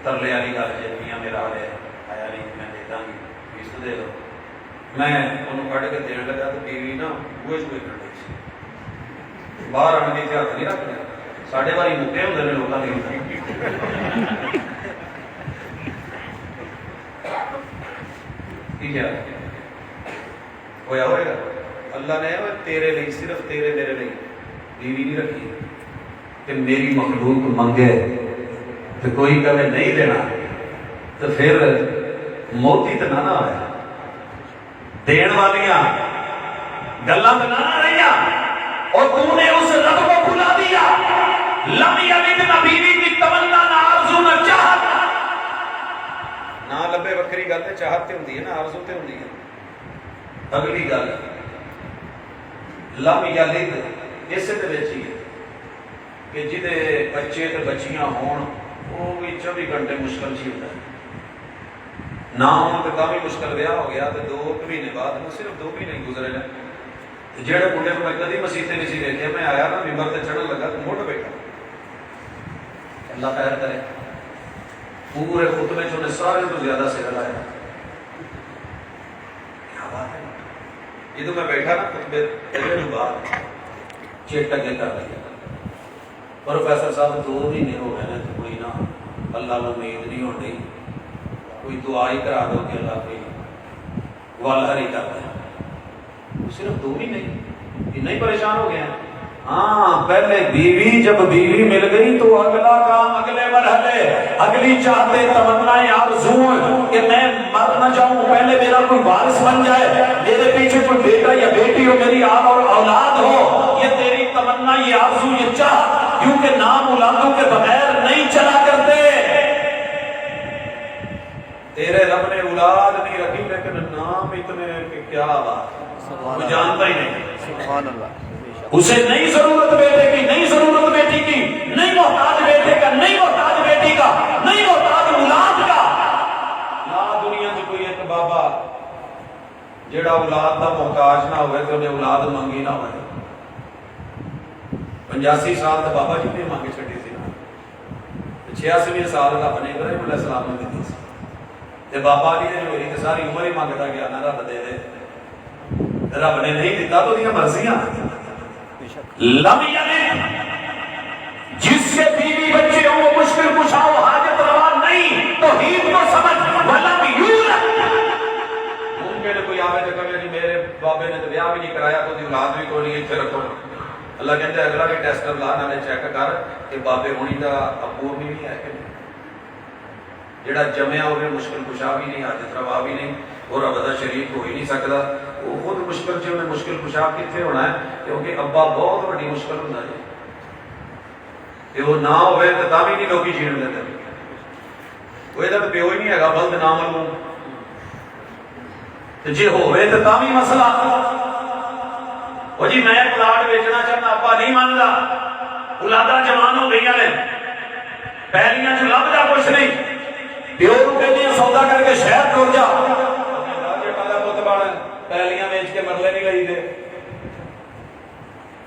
ترلے والی گل جی میاں میرا والے آیا نہیں میں دے داں گی فیس تو دے دو۔ میں انہوں کھڑ کے دین لگا تو بیوی نا بوئے چوئے کر رہی سی، باہر آنے کی ہاتھ نہیں رکھتے، ساڑھے باری مکے ہوتے ہیں لوگوں کے ٹھیک ہے ہویا ہوئے گا۔ اللہ نے تیرے لیے صرف تیرے میرے لیے بیوی نہیں رکھی کہ میری مخلوق منگے تو کوئی کہے نہیں دینا تو پھر موتی تو نہ ہوئے، دین والیاں گلاں تو نہ رہی اور تو نے اس رب کو بھلا دیا۔ لم یلد نہ بیوی کی تمنا نہ آرزو نہ چاہت، نہ لبے وکری گل تے چاہت تے ہوندی ہے نا آرزو تے ہوندی ہے۔ اگلی گل لم یلد اس دے وچ ہی کہ جدے بچے تے بچیاں ہون وہ بھی 24 گھنٹے مشکل چی ہوتا ہے، نہ ہون تے تاں بھی مشکل، ویاہ ہو گیا تے 2 مہینے بعد صرف 2 مہینے گزرے نے، جڑے منڈے کو میں کدی مسیح تے نہیں سی ویکھیا، میں آیا نا ممبر تے چڑھن لگا تو مڑ بیٹھا، اللہ خیر کرے، پورے خطبے چ انہیں سارے تو زیادہ سر لایا۔ کیا بات ہے، یہ تو میں بیٹھا نا خطبے پہلے تو بعد چیٹ اگے کر لیا، پروفیسر صاحب 2 مہینے ہو گئے تو کوئی نہ اللہ کو امید نہیں ہو رہی، کوئی دعا ہی کرا دو کہ اللہ کوئی والہر ہی کر دیں، صرف 2 مہینے اتنا ہی پریشان ہو گیا۔ ہاں پہلے بیوی، جب بیوی مل گئی تو اگلا کام، اگلے مرحلے، اگلی چاہتے تمنائیں آرزوئیں کہ میں مر نہ جاؤں، پہلے میرا کوئی وارث بن جائے، میرے پیچھے کوئی بیٹا یا بیٹی ہو، میری آل اور اولاد ہو، یہ تیری تمنا، یہ آرزو، یہ چاہت، کیونکہ نام اولادوں کے بغیر نہیں چلا کرتے۔ تیرے رب نے اولاد نہیں رکھی لیکن نام اتنے کہ کیا بات، وہ جانتا ہی نہیں، سبحان اللہ، اسے نہیں ضرورت بیٹے کی، نہیں ضرورت بیٹی کی، نہیں محتاج بیٹے کا، نہیں محتاج بیٹی کا، نہیں محتاج اولاد کا۔ نہ دنیا میں کوئی ایک بابا جڑا اولاد دا محتاج نہ ہوئے تو انہیں اولاد منگی نہ ہوئے۔ 85 سال تو بابا جی نے مانگی چھٹی سی نا، 86 سال رب نے ابراہیم علیہ السلام نے دیتی سی، تے بابا جی نے ہوئی تے ساری عمر ہی مانگتا گیا نہ رب دے دے، رب نے نہیں دیتا تو دیاں مرضیاں۔ لم یلد، جس سے بیوی بچے ہوں وہ مشکل کشا ہو، حاجت روا نہیں، توحید کو سمجھ، ولم یولد۔ ممکن کوئی آوے تو کہے جی میرے بابے نے تو بیاہ بھی نہیں کرایا تو دی اولاد بھی کوئی نہیں، اتنے رکھو۔ اللہ کہتے ہیں اگلا بھی ٹیسٹ لا نالے چیک کر کہ بابے ہونی دا ابو بھی نہیں ہے کہ نہیں، جڑا جمعیا ہوئے مشکل کشا بھی نہیں، حاجت روا بھی نہیں، اور رب دا شریک ہو ہی نہیں سکتا۔ وہ خود مشکل سے انہیں مشکل کشا کتنے ہونا ہے، کیونکہ ابا بہت بڑی مشکل ہوتا ہے کہ وہ نہ ہوئے تو تب ہی نہیں لوگ جین دیتے، وہ یہ پیو ہی نہیں ہے بلد نہ معلوم، جی ہوئے تو تب ہی مسئلہ وہ جی میں پلاٹ بیچنا چاہنا ابا نہیں مانتا، اولادا جوان ہو گئی نے پہلیاں چ لبدا کچھ نہیں، پیو کو کہتے ہیں سودا کر کے شہر ٹر جا، پہلیاں بیچ کے مرلے نہیں لئی دے،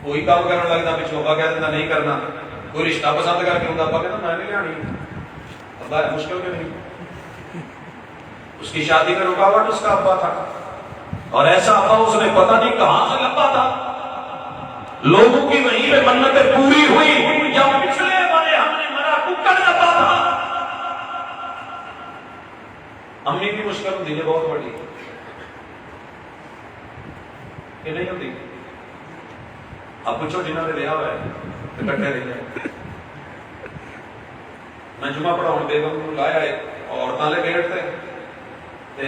کوئی کام کرنے لگتا پچھوں ابا کہہ دینا نہیں کرنا، کوئی رشتہ پسند کر کے ابا کہتا میں نہیں لانی، ابا مشکل کے نہیں، اس کی شادی میں رکاوٹ اس کا ابا تھا، اور ایسا ابا اس نے پتہ نہیں کہاں سے لبا تھا، لوگوں کی وہیں پہ منتیں پوری ہوئی یا پچھلے والے ہم نے مرا ککڑ لبا تھا۔ امی کی مشکل ہوتی ہے بہت بڑی کہ نہیں ہوتی، آپ پوچھو جنہوں نے لیا ہوا ہے کٹھے رہتے ہیں، میں جمعہ پڑھاؤں بیگم کو لایا ہے عورتوں لے بیٹھتے تے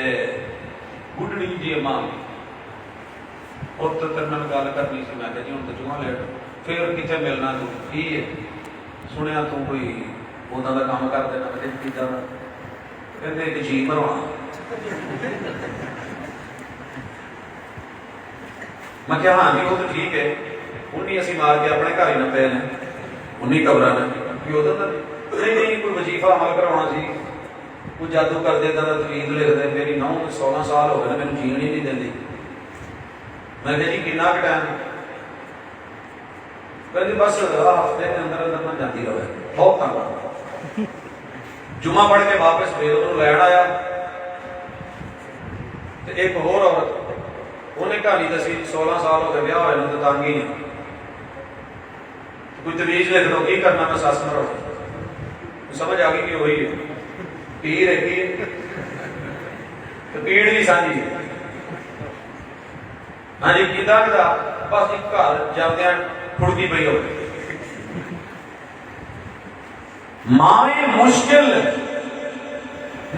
گڈڑی جی ماں اور تو تر میں گل کرنی سی، میں کہ جی ہوں تو جمعہ لیٹ پھر کتنے ملنا تو کی ہے، سنیا تو کوئی اودا دا کام کر دینا میں کی جانا کہتے ایک جی مروانا، میں کہا ہاں جی وہ تو ٹھیک ہے، انہیں اسی مار کے اپنے گھر ہی نہ پے نے انہیں قبراں نے کہ ادھر نہیں کوئی وظیفہ عمل کروانا سی، کوئی جادو کر دے دا تجویز لکھ دے، میری نو 16 سال ہو گئے میرے جین ہی نہیں دیندی، میں کہ جی کتنا کا ٹائم، کہ بس ہفتے کے اندر اندر میں جاتی رہے، بہت تنگ، جمعہ پڑھ کے واپس بیگم لین آیا، ایک اور عورت انہیں کہانی دسی 16 سال ہو گئے بیاہ ہوئے تو تنگ ہی نہیں، کوئی تمیز لکھ دو کی کرنا میں ساس مرو، سمجھ آ گئی کہ وہی ہے پیر ایک ہی ہے تو پیڑ بھی سانجی ہے، ہاں جی کیتا کہ بس ایک گھر جاتے ہیں کھڑکی پئی ہو مائیں مشکل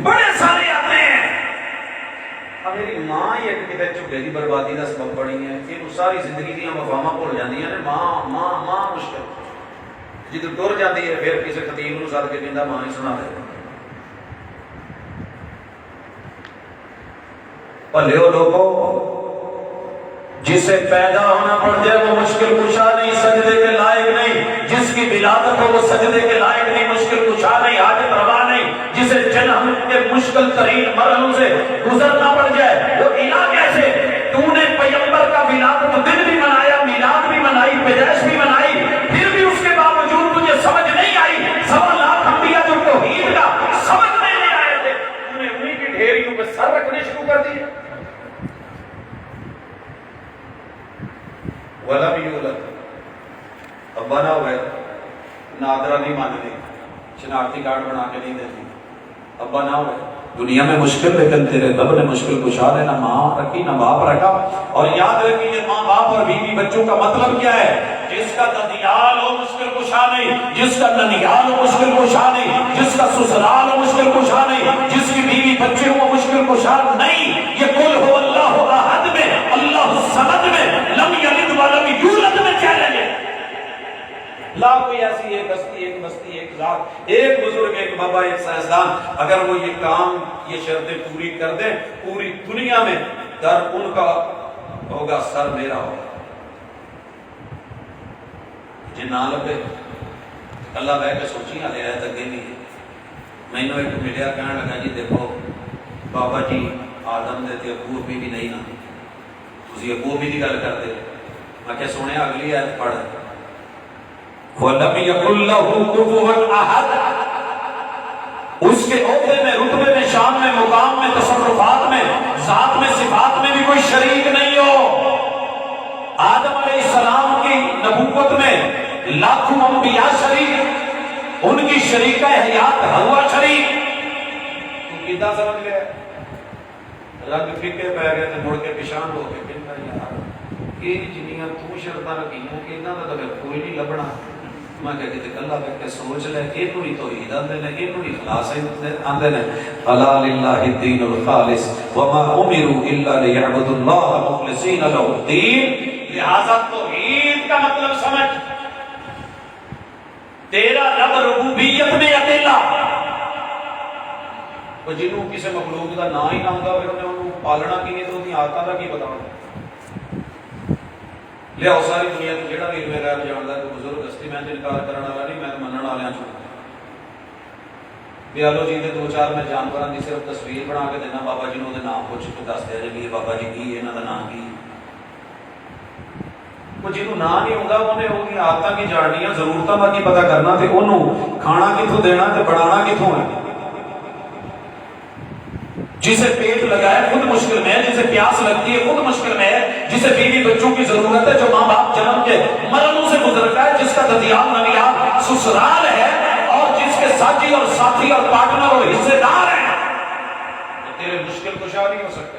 بڑے سارے آتے ہیں، اب میری ماں ہی ایک کتے جھگے کی بربادی کا سبب بنی ہے، یہ ساری زندگی دیا وفاواں بھول جاتی ہیں، ماں ماں ماں مشکل جدو ٹر جاتی ہے پھر کسی خطیب نو سد کے کہندا ماں ہی سنا دے، بھلیو لوگو جسے پیدا ہونا پڑ جائے وہ مشکل کشا نہیں، سجدے کے لائق نہیں، جس کی ولادت ہو وہ سجدے کے لائق نہیں، مشکل کشا نہیں، حاجت روا نہیں، جسے جنم کے مشکل ترین مرحلوں سے گزرنا پڑ جائے وہ الہ کیسے؟ تو نے پیغمبر کا ولادت دن بھی منایا، میلاد بھی منائی، پیدائش بھی منائی، پھر بھی اس کے باوجود تجھے سمجھ نہیں آئی، 1.25 لاکھ انبیاء جو توحید کا سمجھ نہیں آئے تھے تو نے انہی کی ڈھیریوں پہ سر رکھنے شروع کر دیے، ولم یولد ابا نہ ہوئے نادرہ نہیں مانتے، شناختی کارڈ بنا کے نہیں دیتی، ابا نہ ہوئے دنیا میں مشکل لیکن تیرے رب نے مشکل کشا دے، نہ ماں رکھی نہ باپ رکھا، اور یاد رکھیے ماں باپ اور بیوی بچوں کا مطلب کیا ہے، جس کا ددیال ہو مشکل کشا نہیں، جس کا ننیال ہو مشکل کشا نہیں، جس کا سسرال ہو مشکل کشا نہیں، جس کی بیوی بچے ہو مشکل کشا نہیں، یہ قل هو اللہ احد میں اللہ الصمد میں لم یلد ولم یولد میں چیلنج ہے، لا کوئی ایسی ایک ہستی ایک بستی ایک ذات ایک بزرگ ایک بابا ایک سائنسدان اگر وہ یہ کام یہ شرطیں پوری کر دیں پوری دنیا میں در ان کا ہوگا سر میرا ہوگا، جی نہ لگے اللہ بہ کے سوچی ہلے رہے تک نہیں ہے، میں نے ایک ملیا کہنے لگا جی دیکھو بابا جی آدم دے تے ابو بھی نہیں نا تسی ابو بھی دی گل کرتے، میں کہ سونے اگلی آیت پڑھ وَلَمْ يَكُنْ لَهُ كُفُوًا أَحَدٌ، اس کے عہدے میں رتبے میں شان میں مقام میں تصرفات میں ذات میں صفات میں بھی کوئی شریک نہیں ہو، آدم علیہ السلام کی نبوت میں لاکھوں انبیاء شریک، ان کی شریکہ حیات حوا شریک، تو کتنا سمجھ گئے رنگ پھکے پہ گئے تو مڑ کے پیشان ہو کے کہتا یار یہ جنیاں تو شرطاں رکھیاں کہ انہاں دا تو کوئی نہیں لبنا، میں کہ کتے کلا بیٹھ کے سوچ لے اینو ہی توحید آندے نے اینو ہی خلاص آندے نے الا للہ الدین الخالص وما امروا الا ليعبدوا الله مخلصین له الدین. لہذا توحید کا مطلب سمجھ، تیرا رب ربوبیت میں اکیلا. تو جنوں کسی مخلوق کا نام ہی نہ ہوتا پھر انہیں پالنا کی نہیں تو انہیں آدتوں کا کی پتا ہونا. لیا ساری دنیا کو جہاں بھی علم غیب جانتا ہے بزرگ ہستی میں انکار کرنے والا نہیں، میں منن والوں چھوڑ بیالو جی کے دو چار میں جانوروں کی صرف تصویر بنا کے دینا، بابا جی نے نام پوچھ کے دس دیا جی بابا جی کی یہاں کا نام کی. وہ جنہوں نہ نہیں ہوتا انہیں وہ آدتیں کی جاننی، ضرورتوں کا کی پتا کرنا، تو انہوں کھانا کتوں دینا تو بنانا کتوں ہے. جسے پیٹ لگا ہے خود مشکل میں ہے، جسے پیاس لگتی ہے خود مشکل میں ہے، جسے بیوی بچوں کی ضرورت ہے، جو ماں باپ جنم کے مرنوں سے گزرتا ہے، جس کا ددیال نویال سسرال ہے، اور جس کے ساتھی اور ساتھی اور پارٹنر اور حصے دار ہیں، وہ تیرے مشکل کشا نہیں ہو سکتے،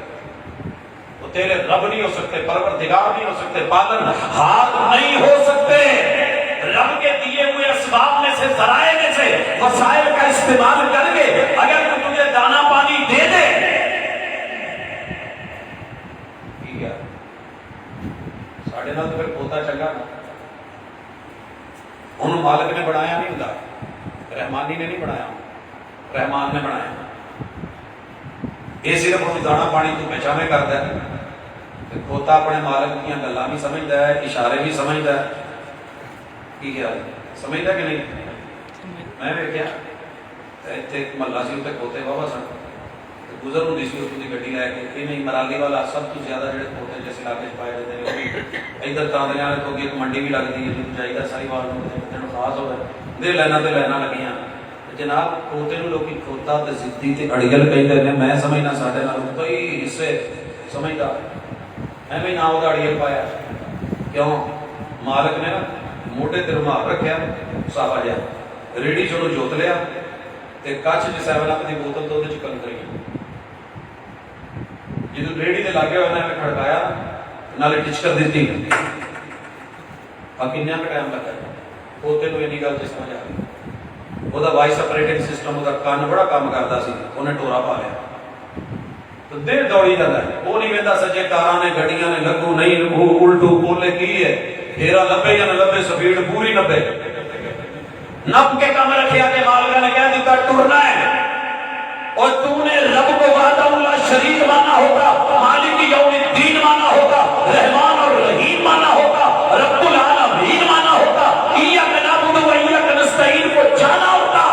وہ تیرے رب نہیں ہو سکتے، پروردگار نہیں ہو سکتے، پالن ہار نہیں ہو سکتے. رب کے دیے ہوئے اسباب میں سے، ذرائع میں سے وسائل کا استعمال کر کے اگر تو تجھے دانا پانی دے دے ٹھیک ہے، ساڑھے نال تو پھر پوتا چنگا نا. انہوں مالک نے بنایا نہیں ہوتا، رحمانی نے نہیں بنایا، رحمان نے بنایا. یہ صرف انہوں دانا پانی تو پہچانے کرتا ہے، کھوتا اپنے مالک کی گلاں بھی سمجھتا ہے، اشارے بھی سمجھتا ہے. کی خیال سمجھتا کہ نہیں؟ میں ویکھیا اتنے ایک محلہ سی اتنے کھوتے واہ سن، گزر ہوتی سی اتوں کی گڈی لے کے، یہ نہیں مرالی والا سب تو زیادہ جڑے کھوتے جس علاقے پائے جاتے ہیں. ادھر تاندریاں تو اگے ایک منڈی بھی لگتی ہے جی چاہیے ساری وال دن خاص ہوئے دے لائناں تے لائناں لگیاں. جناب کھوتے نوں لوکی کھوتا تے زدی تے اڑیل کہندے نے، میں سمجھنا ساڈے نال کوئی حصے سمجھدا ایویں نہ وہ اڑیل پایا. کیوں؟ مالک نے نا موٹے تے رومال رکھیا صافا جا ریڑھی چوں جوت لیا تے کچھ جی 7 اپ دی بوتل تو اودے چ کنکری جدوں ریڑھی تے لاگے ہوئے نے کھڑکایا نالے ٹچکر دتی. اب کتنا ٹائم لگا پوتے نوں اینی گل سمجھ آ گئی. وہ وائس آپریٹنگ سسٹم وہ کان بڑا کام کرتا سی، انہیں ٹورا پا لیا تو دل دوڑی جاتا ہے. وہ نہیں وہدا سجے کاراں نے گڈیاں نے لگو نہیں لگو الٹو بولے کی ہے پھیرا لبے یا نہ لبے سپیڈ پوری نبے نب کے کم رکھیا کہ مالکہ نے کہہ دیتا ٹرنا ہے. اور تو نے رب کو وحدہ اللہ شریک مانا ہوگا، مالک یوم الدین مانا ہوگا، رحمان اور رحیم مانا ہوگا، رب العالمین مانا ہوگا، ایاک نعبد و ایاک نستعین کو جانا ہوگا.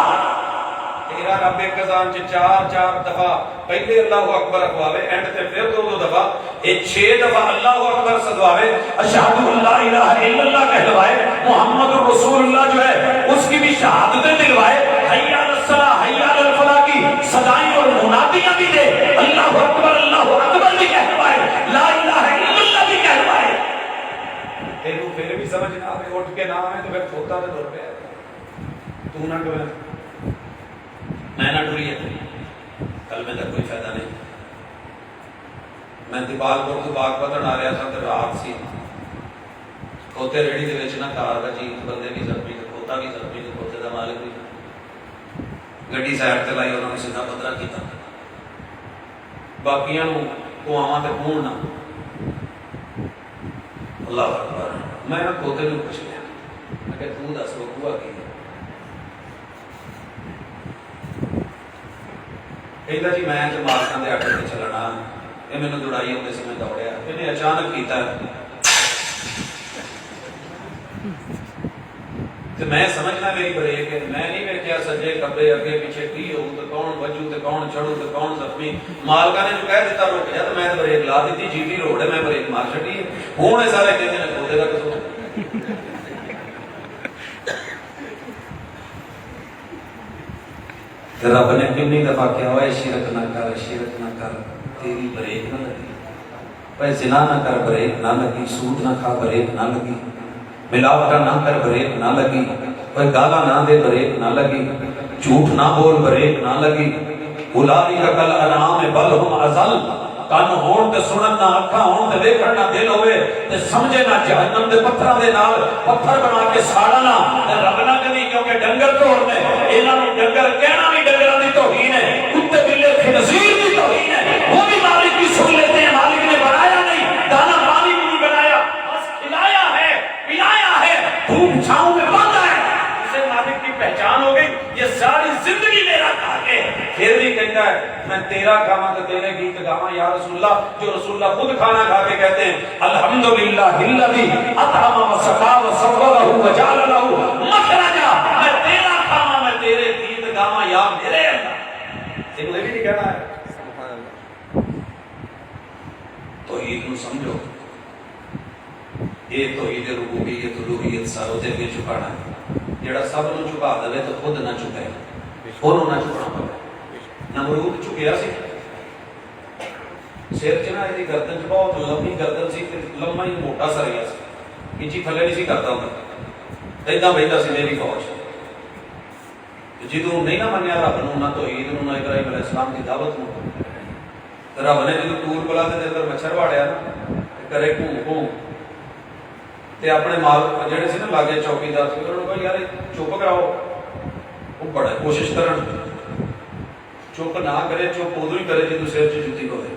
تیرا رب ایک کزان چار دفعہ پہلے اللہ اکبر اکواوے اینڈ تے پھر 2 دفعہ 6 دفعہ اللہ اکبر صدواوے، اشہد اللہ الہ الا اللہ کہلوائے، محمد رسول اللہ جو ہے اس کی بھی شہادتیں دلوائے، حی علی الصلاۃ حی علی الفلاح کی صدائیں اور منادیاں بھی دے، اللہ اکبر بھی کہلوائے، لا الہ الا اللہ بھی کہلوائے. تینوں پھر بھی سمجھ نہ آئے اٹھ کے نہ آئے تو پھر کھوتا تو دور پہ تو نہ ڈوے میں نہ ڈوری ہے کل میں تک کوئی فائدہ نہیں. میں دیبال پور تو باغ پتن آ رہا تھا تو رات سی کھوتے ریڑھی دے وچ نہ کار دا جی بندے بھی زخمی تے کھوتا بھی زخمی تے کھوتے دا مالک بھی گڈی سائڈ تے لائی انہوں نے سیدھا پتھرا کیتا باقیاں نوں کواواں تے کون نہ اللہ اکبر. میں نہ کھوتے نوں پوچھ لیا میں کہ تو دس وہ ہوا کی کہتا جی میں تو مالکاں دے آٹے تے چلنا، یہ مینوں دوڑائی ہوندے سی میں دوڑیا، انہیں اچانک کیتا تو میں سمجھنا میری بریک ہے. میں نہیں ویکھیا سجے کبے اگے پیچھے کی ہو تو کون وجو تو کون چڑھو تو کون زخمی. مالکا نے جو کہہ دیتا رک جا تو میں بریک لا دیتی، جی ٹی روڈ ہے میں بریک مار چھٹی. ہوں یہ سارے کہتے ہیں کھوتے کا قصور. رب نے کتنی دفعہ کیا ہوا شرک نہ کر شرک نہ کر تیری بریک نہ لگی، بھائی زنا نہ کر بریک نہ لگی، سود نہ کھا بریک نہ لگی، ملاوٹ نہ کر بریک نہ لگی، کوئی گالا نہ دے بریک نہ لگی، جھوٹ نہ بول بریک نہ لگی. اولئک کالانعام بل هم اضل. کن ہون تے سنن نہ اکھاں ہون تے ویکھن نہ دل ہوئے تے سمجھے نہ جہنم دے پتھراں دے نال پتھر بنا کے ساڑنا تے رب نہ کدی کیونکہ ڈنگر توڑنے انہاں نوں ڈنگر کہنا بھی ڈنگراں دی توہین ہے کتے بلے خنزیر دی توہین ہے وہ بھی مالک کی سن لیتے ہیں مالک نے بنایا نہیں دانا پانی بھی نہیں بنایا بس کھلایا ہے پلایا ہے دھوپ چھاؤں میں باندھا ہے اسے مالک کی پہچان ہو گئی یہ ساری زندگی میرا کھا کے پھر بھی کہتا ہے میں تیرا کھاواں تو تیرے گیت گاواں یا رسول اللہ جو رسول اللہ خود کھانا کھا کے کہتے ہیں الحمدللہ الذی اطعم وسقا وصورہ وجعل له مخرجا میں تیرا کھاواں میں تیرے گیت گاواں یا میرے اللہ یہ بھی نہیں کہنا ہے توحید نو سمجھو یہ توحید ربوبیت الوہیت سارو تے اگے چکانا ہے جڑا سب نو چکا دے تو خود نہ چکے اونوں نہ چکنا پے نمرود چکیا سی سر چ نہ دی گردن چ بہت لمبی گردن سی تے لمبا ہی موٹا سریا سی انچی تھلے نہیں سی کرتا ہوندا ایداں بیٹھا سی میری فوج جدوں نہیں نہ منیا رب نو نہ توحید نو نہ ابراہیم علیہ السلام دی دعوت نو رب نے جدوں ٹور بلا دے اندر مچھر واڑیا نا کرے گھوں گھوں تے اپنے مال جڑے سی نا لاگے چوکیدار سی انہوں نے کہا یار چپ کراؤ وہ بڑا کوشش کرن چپ نہ کرے چپ ادو ہی کرے جدو سر چ جتی ہوئے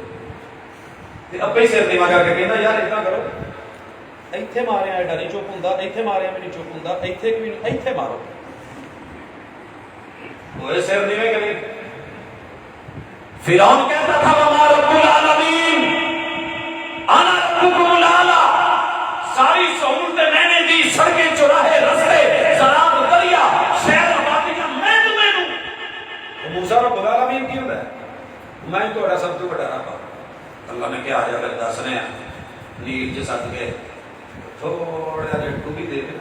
تے اپے ہی سر نیواں کر کے کہندا یار اتنا کرو ایتھے ماریا ایڈا نہیں چپ ہوندا ایتھے ماریا بھی نہیں چپ ہوندا ایتھے بھی نہیں ایتھے مارو ہوئے سر نیویں کرے فرعون کہتا تھا وما رب العالمین انا ربکم الاعلی ساری سہولتیں میں نے دی سڑکیں چوراہے رستے سراب دریا شہر آبادیاں میں تمہیں دوں موسیٰ رب العالمین کی ہوتا ہے میں تو سب تو بڑا رہا اللہ نے کیا آیا اگر دسنے ہیں نیل جو ساتھ گئے تھوڑا جا ٹوبی دے دے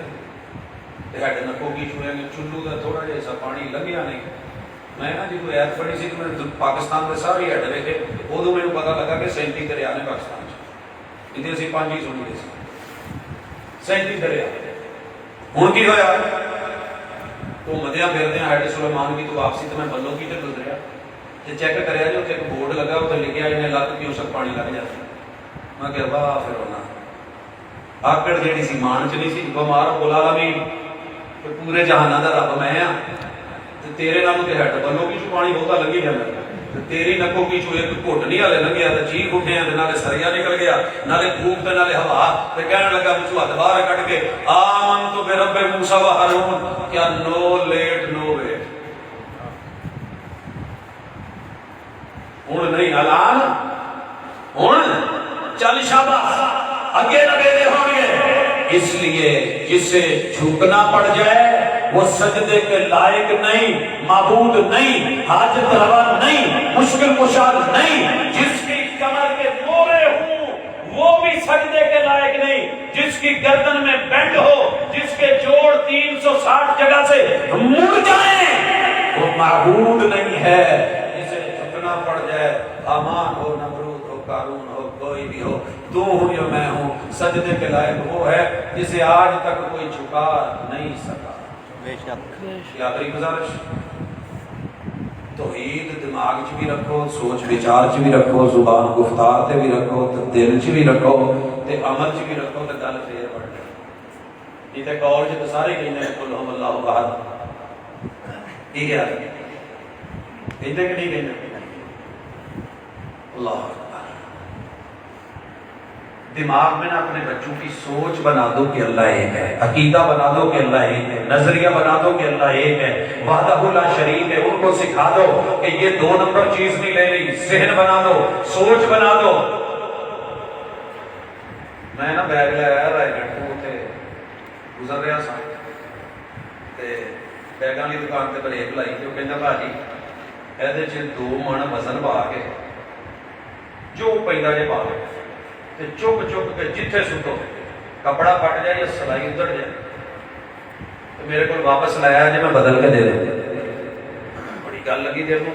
ہیڈ نکو کی چھوڑیں گے چلو دا تھوڑا جیسا پانی لگیا نہیں میں نا جی کوئی ایت پڑی سی کہ میں پاکستان میں ساری ہیڈ رہے تھے وہ دو میں نے پتا لگا کہ 37 دریا نے پاکستان سے اتنے سی 5 ہی سنی دے سی 37 دریا ہوں کی ہویا تو مدیاں پھر دیا ہیڈ سلیمان کی تو واپسی تو میں بلوں کی تے گزریا تے چیک کریا جو تے ایک بورڈ لگا تے لکھیا انہیں لگ کیوسک پانی لگ جاتا میں کہ واہ پھر ہونا آکڑ جیڑی سی مان چ نہیں سی بمار بولا بھی پورے جہاناں دا رب میں ہاں تے تیرے نال تے ہیڈ بلوں کی پانی بہتا لگی جاندا تے تیری نکو کی چو ایک گھٹ نہیں ہلے لگیا تے چیخ اٹھیا تے نالے سریا نکل گیا نالے دھوپ تے نالے ہوا تے کہنے لگا وچوں ہاتھ باہر کڈ کے آمنت برب موسیٰ و ہارون کیا نو لیٹ نو ویٹ ہن نہیں اعلان ہن چل شاباش اگے لگے دے ہون گے اس لیے جسے جھکنا پڑ جائے وہ سجدے کے لائق نہیں معبود نہیں حاجت روا نہیں مشکل کشا نہیں جس کی کمر کے موڑے ہوں وہ بھی سجدے کے لائق نہیں جس کی گردن میں بینڈ ہو جس کے جوڑ 360 جگہ سے مڑ جائیں وہ معبود نہیں ہے جسے جھکنا پڑ جائے امان ہو نمرود ہو قارون ہو کوئی بھی ہو تو ہوں یا میں ہوں سجدے کے لائق وہ ہے جسے آج تک کوئی جھکا نہیں سکا یہ آخری گزارش توحید دماغ چ بھی رکھو سوچ وچار چ بھی رکھو زبان گفتار تے بھی رکھو تے دل چ بھی رکھو تے عمل چ بھی رکھو تے گل پھر بڑھ جائے یہ تے قول چ سارے کہندے ہیں قل هو اللہ احد یہ کیا ہے کہندے کہ نہیں کہندے اللہ دماغ میں نا اپنے بچوں کی سوچ بنا دو کہ اللہ ایک ہے عقیدہ بنا دو کہ اللہ ایک ہے نظریہ بنا دو کہ اللہ ایک ہے وحدہ لا شریک ہے ان کو سکھا دو کہ یہ 2 نمبر چیز نہیں لے رہی ذہن بنا دو سوچ بنا دو میں نا بیگ لایا رائے گڑھ کو تے گزر رہا سا تے بیگاں دی دکان تے بریک لائی تے وہ کہندا بھاجی ایدے چ 2 من وزن پا کے جو پیندا جے پا کے چپ چپ کے جتھے سٹو کپڑا پھٹ جائے یا سلائی اتر جائے تو میرے کو واپس لایا جی میں بدل کے دے دوں بڑی گل لگی دیر کو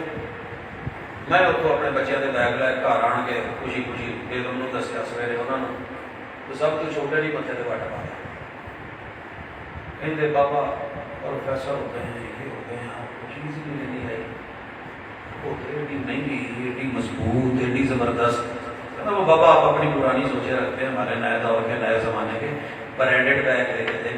میں اتوں اپنے بچوں کے بیگ لائے گھر آن کے خوشی خوشی دل انہوں دسیا سویرے انہوں نے تو سب تو چھوٹے نہیں متے سے وٹ پایا کہتے بابا پروفیسر ہوتے ہیں یہ ہوتے ہیں آپ کو چیز بھی نہیں آئی وہ ایڈی مہنگی ایڈی مضبوط ایڈی زبردست وہ بابا آپ اپنی پرانی سوچے رکھتے ہیں، ہمارے نئے دور کے نئے زمانے کے برانڈیڈ بیگ لے کے تھے،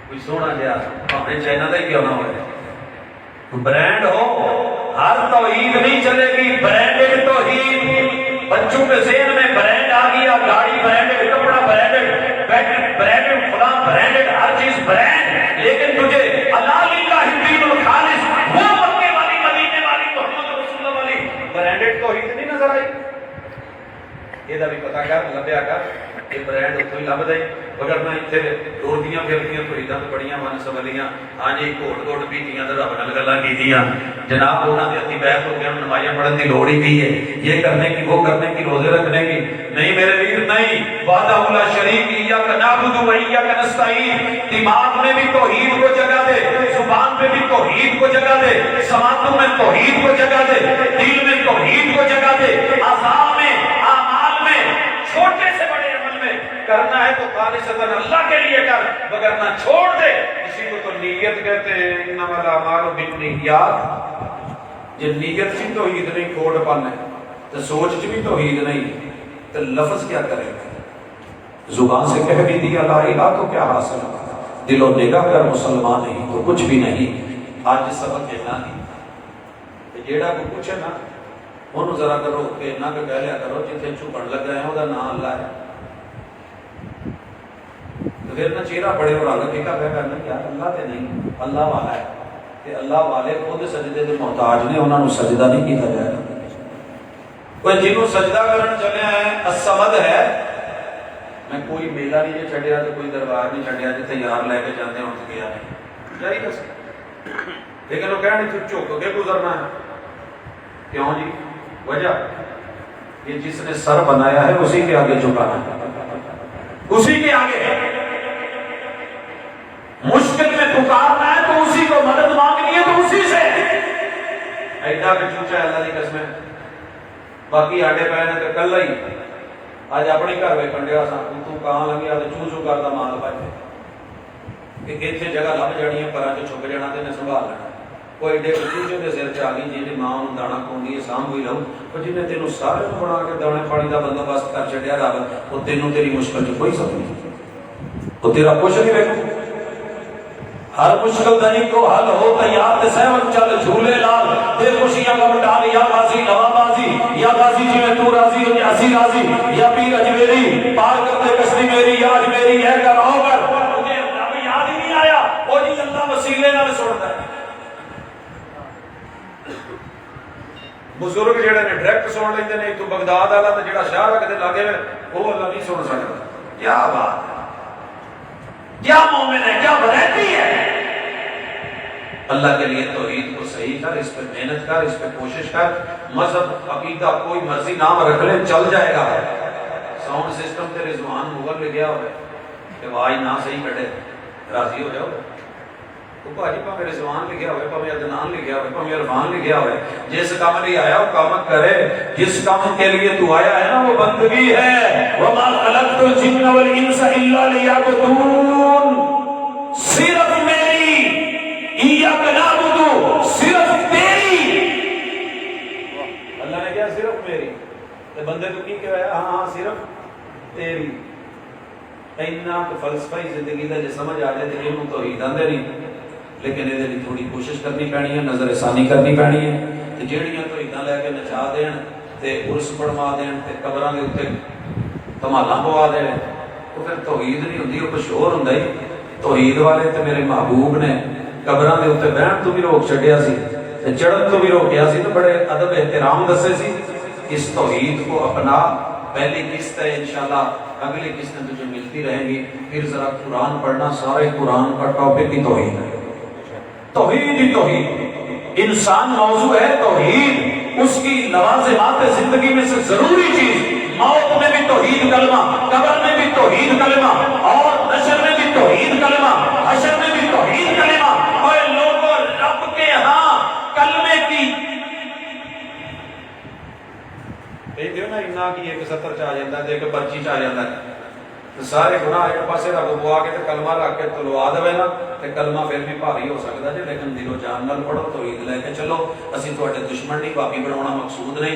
کوئی سونا جہا ہمیں چائنا کا ہی کیوں نہ ہو، برانڈ ہو، ہر توحید نہیں چلے گی، برانڈیڈ توحید۔ بچوں کے ذہن میں برانڈ آ گیا، گاڑی برانڈیڈ، کپڑا برانڈیڈ، برانڈیڈ، فلاں برانڈیڈ، ہر چیز برانڈ، لیکن تجھے اللہ للہ الدین الخالص، وہ مکے والی، مدینے والی، محمد رسول اللہ والی برانڈیڈ توحید نہیں نظر آئی؟ یہ بھی پتا کر، لبیا کر، یہ برانڈ اتوں ہی لب دے، اگر میں اتنے روڑدیاں پھرتیاں توحیداں تو بڑیاں من سمجھیاں، ہاں جی گھوٹ گھوٹ پیتیاں تو رب نال گلاں کیتیاں، جناب انہاں دے ہتھی بیٹھ ہو گیا، نمازیں پڑھن دی لوڑ ہی کی ہے، یہ کرنے کی، وہ کرنے کی، روزے رکھنے کی نہیں میرے ویر، نہیں، وحدہ لا شریک، ایاک نعبد و ایاک نستعین۔ دماغ میں بھی توحید کو جگہ دے، زبان میں بھی توحید کو جگہ دے، سماعتوں میں توحید کو جگہ دے، دل میں توحید کو جگہ دے، اعضاء میں، اعمال میں، چھوٹے سے بڑے عمل میں کرنا ہے تو خالصتاً اللہ کے لیے کر، وگرنہ چھوڑ دے۔ اسی کو تو نیت کہتے ہیں، انما الاعمال بالنیات۔ جب نیت سے توحید نہیں، کھوڑ پن ہے، تو سوچ چ بھی توحید نہیں، تو لفظ کیا کرے گا؟ زبان سے کہہ بھی دیا لا الہ تو کیا حاصل، دل و نگاہ کر مسلمان نہیں تو کچھ بھی نہیں۔ آج سبق کہنا نہیں، جیڑا کو پوچھے نا انہوں ذرا کرو کہ نہ کہ کہہ لیا کرو جتنے چھپن لگ رہے ہیں وہ نام اللہ ہے، تو پھر نہ چہرہ بڑے اور آگے دیکھا پہ کرنا کیا اللہ تے نہیں، اللہ والا ہے، کہ اللہ والے خود سجدے دے محتاج نے، انہوں نے سجدہ نہیں کیتا جائے گا۔ کوئی جنہوں سجدہ کرن چلے ہیں الصمد ہے، میں کوئی میلہ نہیں جو چھڑیا تو کوئی دربار نہیں چھڑیا جتے یار لے کے جاتے ہیں ان گیا نہیں جائی کس، لیکن وہ کہنے تو چوک کے گزرنا ہے، کیوں جی؟ وجہ کہ جس نے سر بنایا ہے اسی کے آگے جھکانا ہے، اسی کے آگے مشکل میں پکارنا ہے تو اسی کو، مدد مانگنی ہے تو اسی سے، ایڈا کہ چوچا ہے اللہ کی قسم، باقی آڈے پہنے تو کل ہی آج اپنے گھر میں کنڈیا سا تو کہاں لگیا تو چو چو کرتا مال پائے کہ اتنے جگہ لب جانی ہے، پرا چھپ جانا تو انہیں سنبھال لینا، کوئی ایڈے چوچے کے سر چ آ گئی جی ماں دانا پاؤں ہے سانب ہوئی لو، اور جنہیں تینوں سارے بنا کے دانے پانی کا بندوبست کر چڑیا رب، وہ تینوں تیری مشکل چ کوئی سب نہیں، وہ تیرا کچھ نہیں رہے، ہر مشکل دنی کو حل ہو تیار تے سہون چل جھولے لال، دے خوشیاں کا مٹال یا غازی نوا بازی، یا غازی جی میں تو راضی ہو یا اسی راضی، یا پیر اجمیری پار کر دے کشتی میری، یا اجمیری ہے کر آؤ کر، مجھے اب یاد ہی نہیں آیا، وہ جی اللہ وسیلے نہ سنتا ہے۔ بزرگ جڑے نے ڈائریکٹ سن لیندے نے، تو بغداد والا تے جڑا شاہ رکھ دے لاگے وہ اللہ نہیں سن سکتا۔ کیا بات ہے، کیا مومن ہے، کیا ورائٹی ہے۔ اللہ کے لیے توحید کو صحیح کر، اس پہ محنت کر، اس پہ کوشش کر، مذہب عقیدہ کوئی مرضی نام رکھ لے چل جائے گا، ساؤنڈ سسٹم تے رضوان مغل لگیا ہوا ہے کہ آواز نہ صحیح کٹے راضی ہو جاؤ، تو بھاجی پاوے رضوان لکھیا ہوئے، پاوے عدنان لکھیا ہوئے، پاوے عرفان لکھیا ہوئے، جس کام لیے آیا وہ کام کرے، جس کام کے لیے تو آیا ہے نا وہ بندگی ہے۔ وَمَا خَلَقْتُ الْجِنَّ وَالْإِنسَ إِلَّا لِيَعْبُدُونِ، صرف میری، ایاک نعبد، صرف تیری، اللہ نے کیا صرف میری، تو بندے تو کی کہا ہاں ہاں صرف تیری، اینا تو فلسفہ زندگی دا جے سمجھ آ جائے تو یہ توحید آندے نہیں، لیکن یہ لیے تھوڑی کوشش کرنی پینی ہے، نظر ثانی کرنی پینی ہے، تو جیڑیاں توحیداں لے کے نچا دین تے عرس پڑھوا دین تے قبراں دے اوتے دھمالاں پوا دین، تو پھر توحید نہیں ہوندی، وہ کچھ اور ہوندا ہی۔ توحید والے تے میرے محبوب نے قبراں دے اوتے بہن تو بھی روک چھڈیا سی تے چڑھن تو بھی روکیا سی، تو بڑے ادب احترام دسے سی۔ اس توحید کو اپنا، پہلی قسط ہے انشاءاللہ، اگلی قسطیں تجھے ملتی رہیں گی، پھر ذرا قرآن پڑھنا، سارے قرآن کا ٹاپک ہی توحید ہے، توحید ہی توحید، انسان موضوع ہے توحید، اس کی لوازمات زندگی میں سے ضروری چیز، موت میں بھی توحید کلمہ، قبر میں بھی توحید کلمہ، اور نشر میں بھی توحید کلمہ، حشر میں بھی توحید کلمہ، اور لوگوں رب کے ہاں کلمے کی دیکھو نا، اینا کی ایک 70 چاہ جاتا ہے، ایک پرچی چاہ جاتا ہے، ਤੇ ਸਾਰੇ ਗੁਨਾਹ ਇੱਕ ਪਾਸੇ ਰੱਬ ਪਵਾ ਕੇ ਤੇ ਕਲਮਾ ਰੱਖ ਕੇ ਤੁਲਵਾ ਦੇਵੇ ਨਾ ਤੇ ਕਲਮਾ ਫਿਰ ਵੀ ਭਾਰੀ ਹੋ ਸਕਦਾ ਜੇ, ਲੇਕਿਨ ਦਿਲੋਂ ਜਾਨ ਨਾਲ ਪੜੋ, ਤੌਹੀਦ ਲੈ ਕੇ ਚਲੋ। ਅਸੀਂ ਤੁਹਾਡੇ ਦੁਸ਼ਮਣ ਨਹੀਂ, ਪਾਪੀ ਬਣਾਉਣਾ ਮਕਸੂਦ ਨਹੀਂ,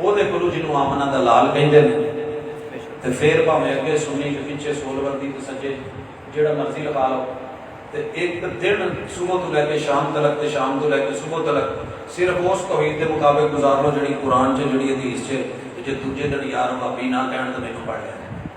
ਉਹਦੇ ਕੋਲੋਂ ਜਿਹਨੂੰ ਆਮਨਾ ਦਾ ਲਾਲ ਕਹਿੰਦੇ ਨੇ, ਤੇ ਫਿਰ ਭਾਵੇਂ ਅੱਗੇ ਸੁਣੀ ਤੇ ਪਿੱਛੇ ਸੋਲਵਰਦੀ ਤੇ ਸੱਜੇ ਜਿਹੜਾ ਮਰਜ਼ੀ ਲਗਾ ਲਓ, ਤੇ ਇੱਕ ਦਿਨ ਸੁਬਹ ਤੋਂ ਲੈ ਕੇ ਸ਼ਾਮ ਤੱਕ ਤੇ ਸ਼ਾਮ ਤੋਂ ਲੈ ਕੇ ਸੁਬਹ ਤੱਕ ਸਿਰਫ ਉਸ ਤੌਹੀਦ ਦੇ ਮੁਤਾਬਿਕ ਗੁਜ਼ਾਰ ਲਓ ਜਿਹੜੀ ਕੁਰਾਨ 'ਚ, ਜਿਹੜੀ ਹਦੀਸ 'ਚ। ਜੇ ਦੂਜੇ ਦਿਨ ਯਾਰ ਭਾਬੀ ਨਾ ਕਹਿਣ ਤਾਂ ਮੈਨੂੰ ਪੜ੍ਹ ਲਿਆ।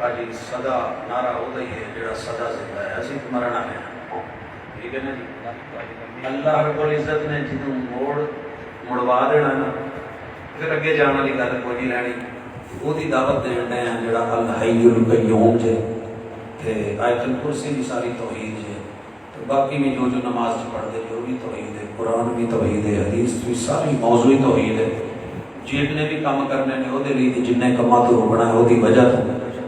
ਭਾਜੀ ਸਦਾ ਨਾਰਾ ਉਹਦਾ ਹੀ ਹੈ ਜਿਹੜਾ ਸਦਾ ਜ਼ਿੰਦਾ ਹੈ, ਅਸੀਂ ਮਰਨਾ ਹੈ, ਠੀਕ ਹੈ ਨਾ ਜੀ। ਅੱਲਾਹ ਰਬੁਲ ਇੱਜ਼ਤ ਨੇ ਜਿਹਨੂੰ ਮੁੜਵਾ ਦੇਣਾ ਨਾ, ਫਿਰ ਅੱਗੇ ਜਾਣ ਵਾਲੀ ਗੱਲ ਕੋਈ ਨਹੀਂ ਰਹਿਣੀ। ਉਹਦੀ ਦਾਵਤ ਦੇਣ ਦੇ ਆ ਜਿਹੜਾ ਅਲ ਹਯੁਲ ਕਯੂਮ ਜੇ, ਤੇ ਆਇਤੁਲ ਕੁਰਸੀ ਦੀ ਸਾਰੀ ਤੌਹੀਦ ਜੇ, ਤੇ ਬਾਕੀ ਵੀ ਜੋ ਨਮਾਜ਼ 'ਚ ਪੜ੍ਹਦੇ ਜੋ ਵੀ ਤੌਹੀਦ ਹੈ, ਕੁਰਾਨ ਵੀ ਤੌਹੀਦ ਹੈ, ਹਦੀਸ ਵੀ ਸਾਰੀ ਮੌਜ਼ੂਈ ਤੌਹੀਦ ਹੈ। ਜਿੰਨੇ ਵੀ ਕੰਮ ਕਰਨੇ ਨੇ ਉਹਦੇ ਲਈ, ਤੇ ਜਿੰਨੇ ਕੰਮਾਂ ਤੋਂ ਰੋਕਣਾ ਹੈ ਉਹਦੀ ਵਜ੍ਹਾ ਤੋਂ।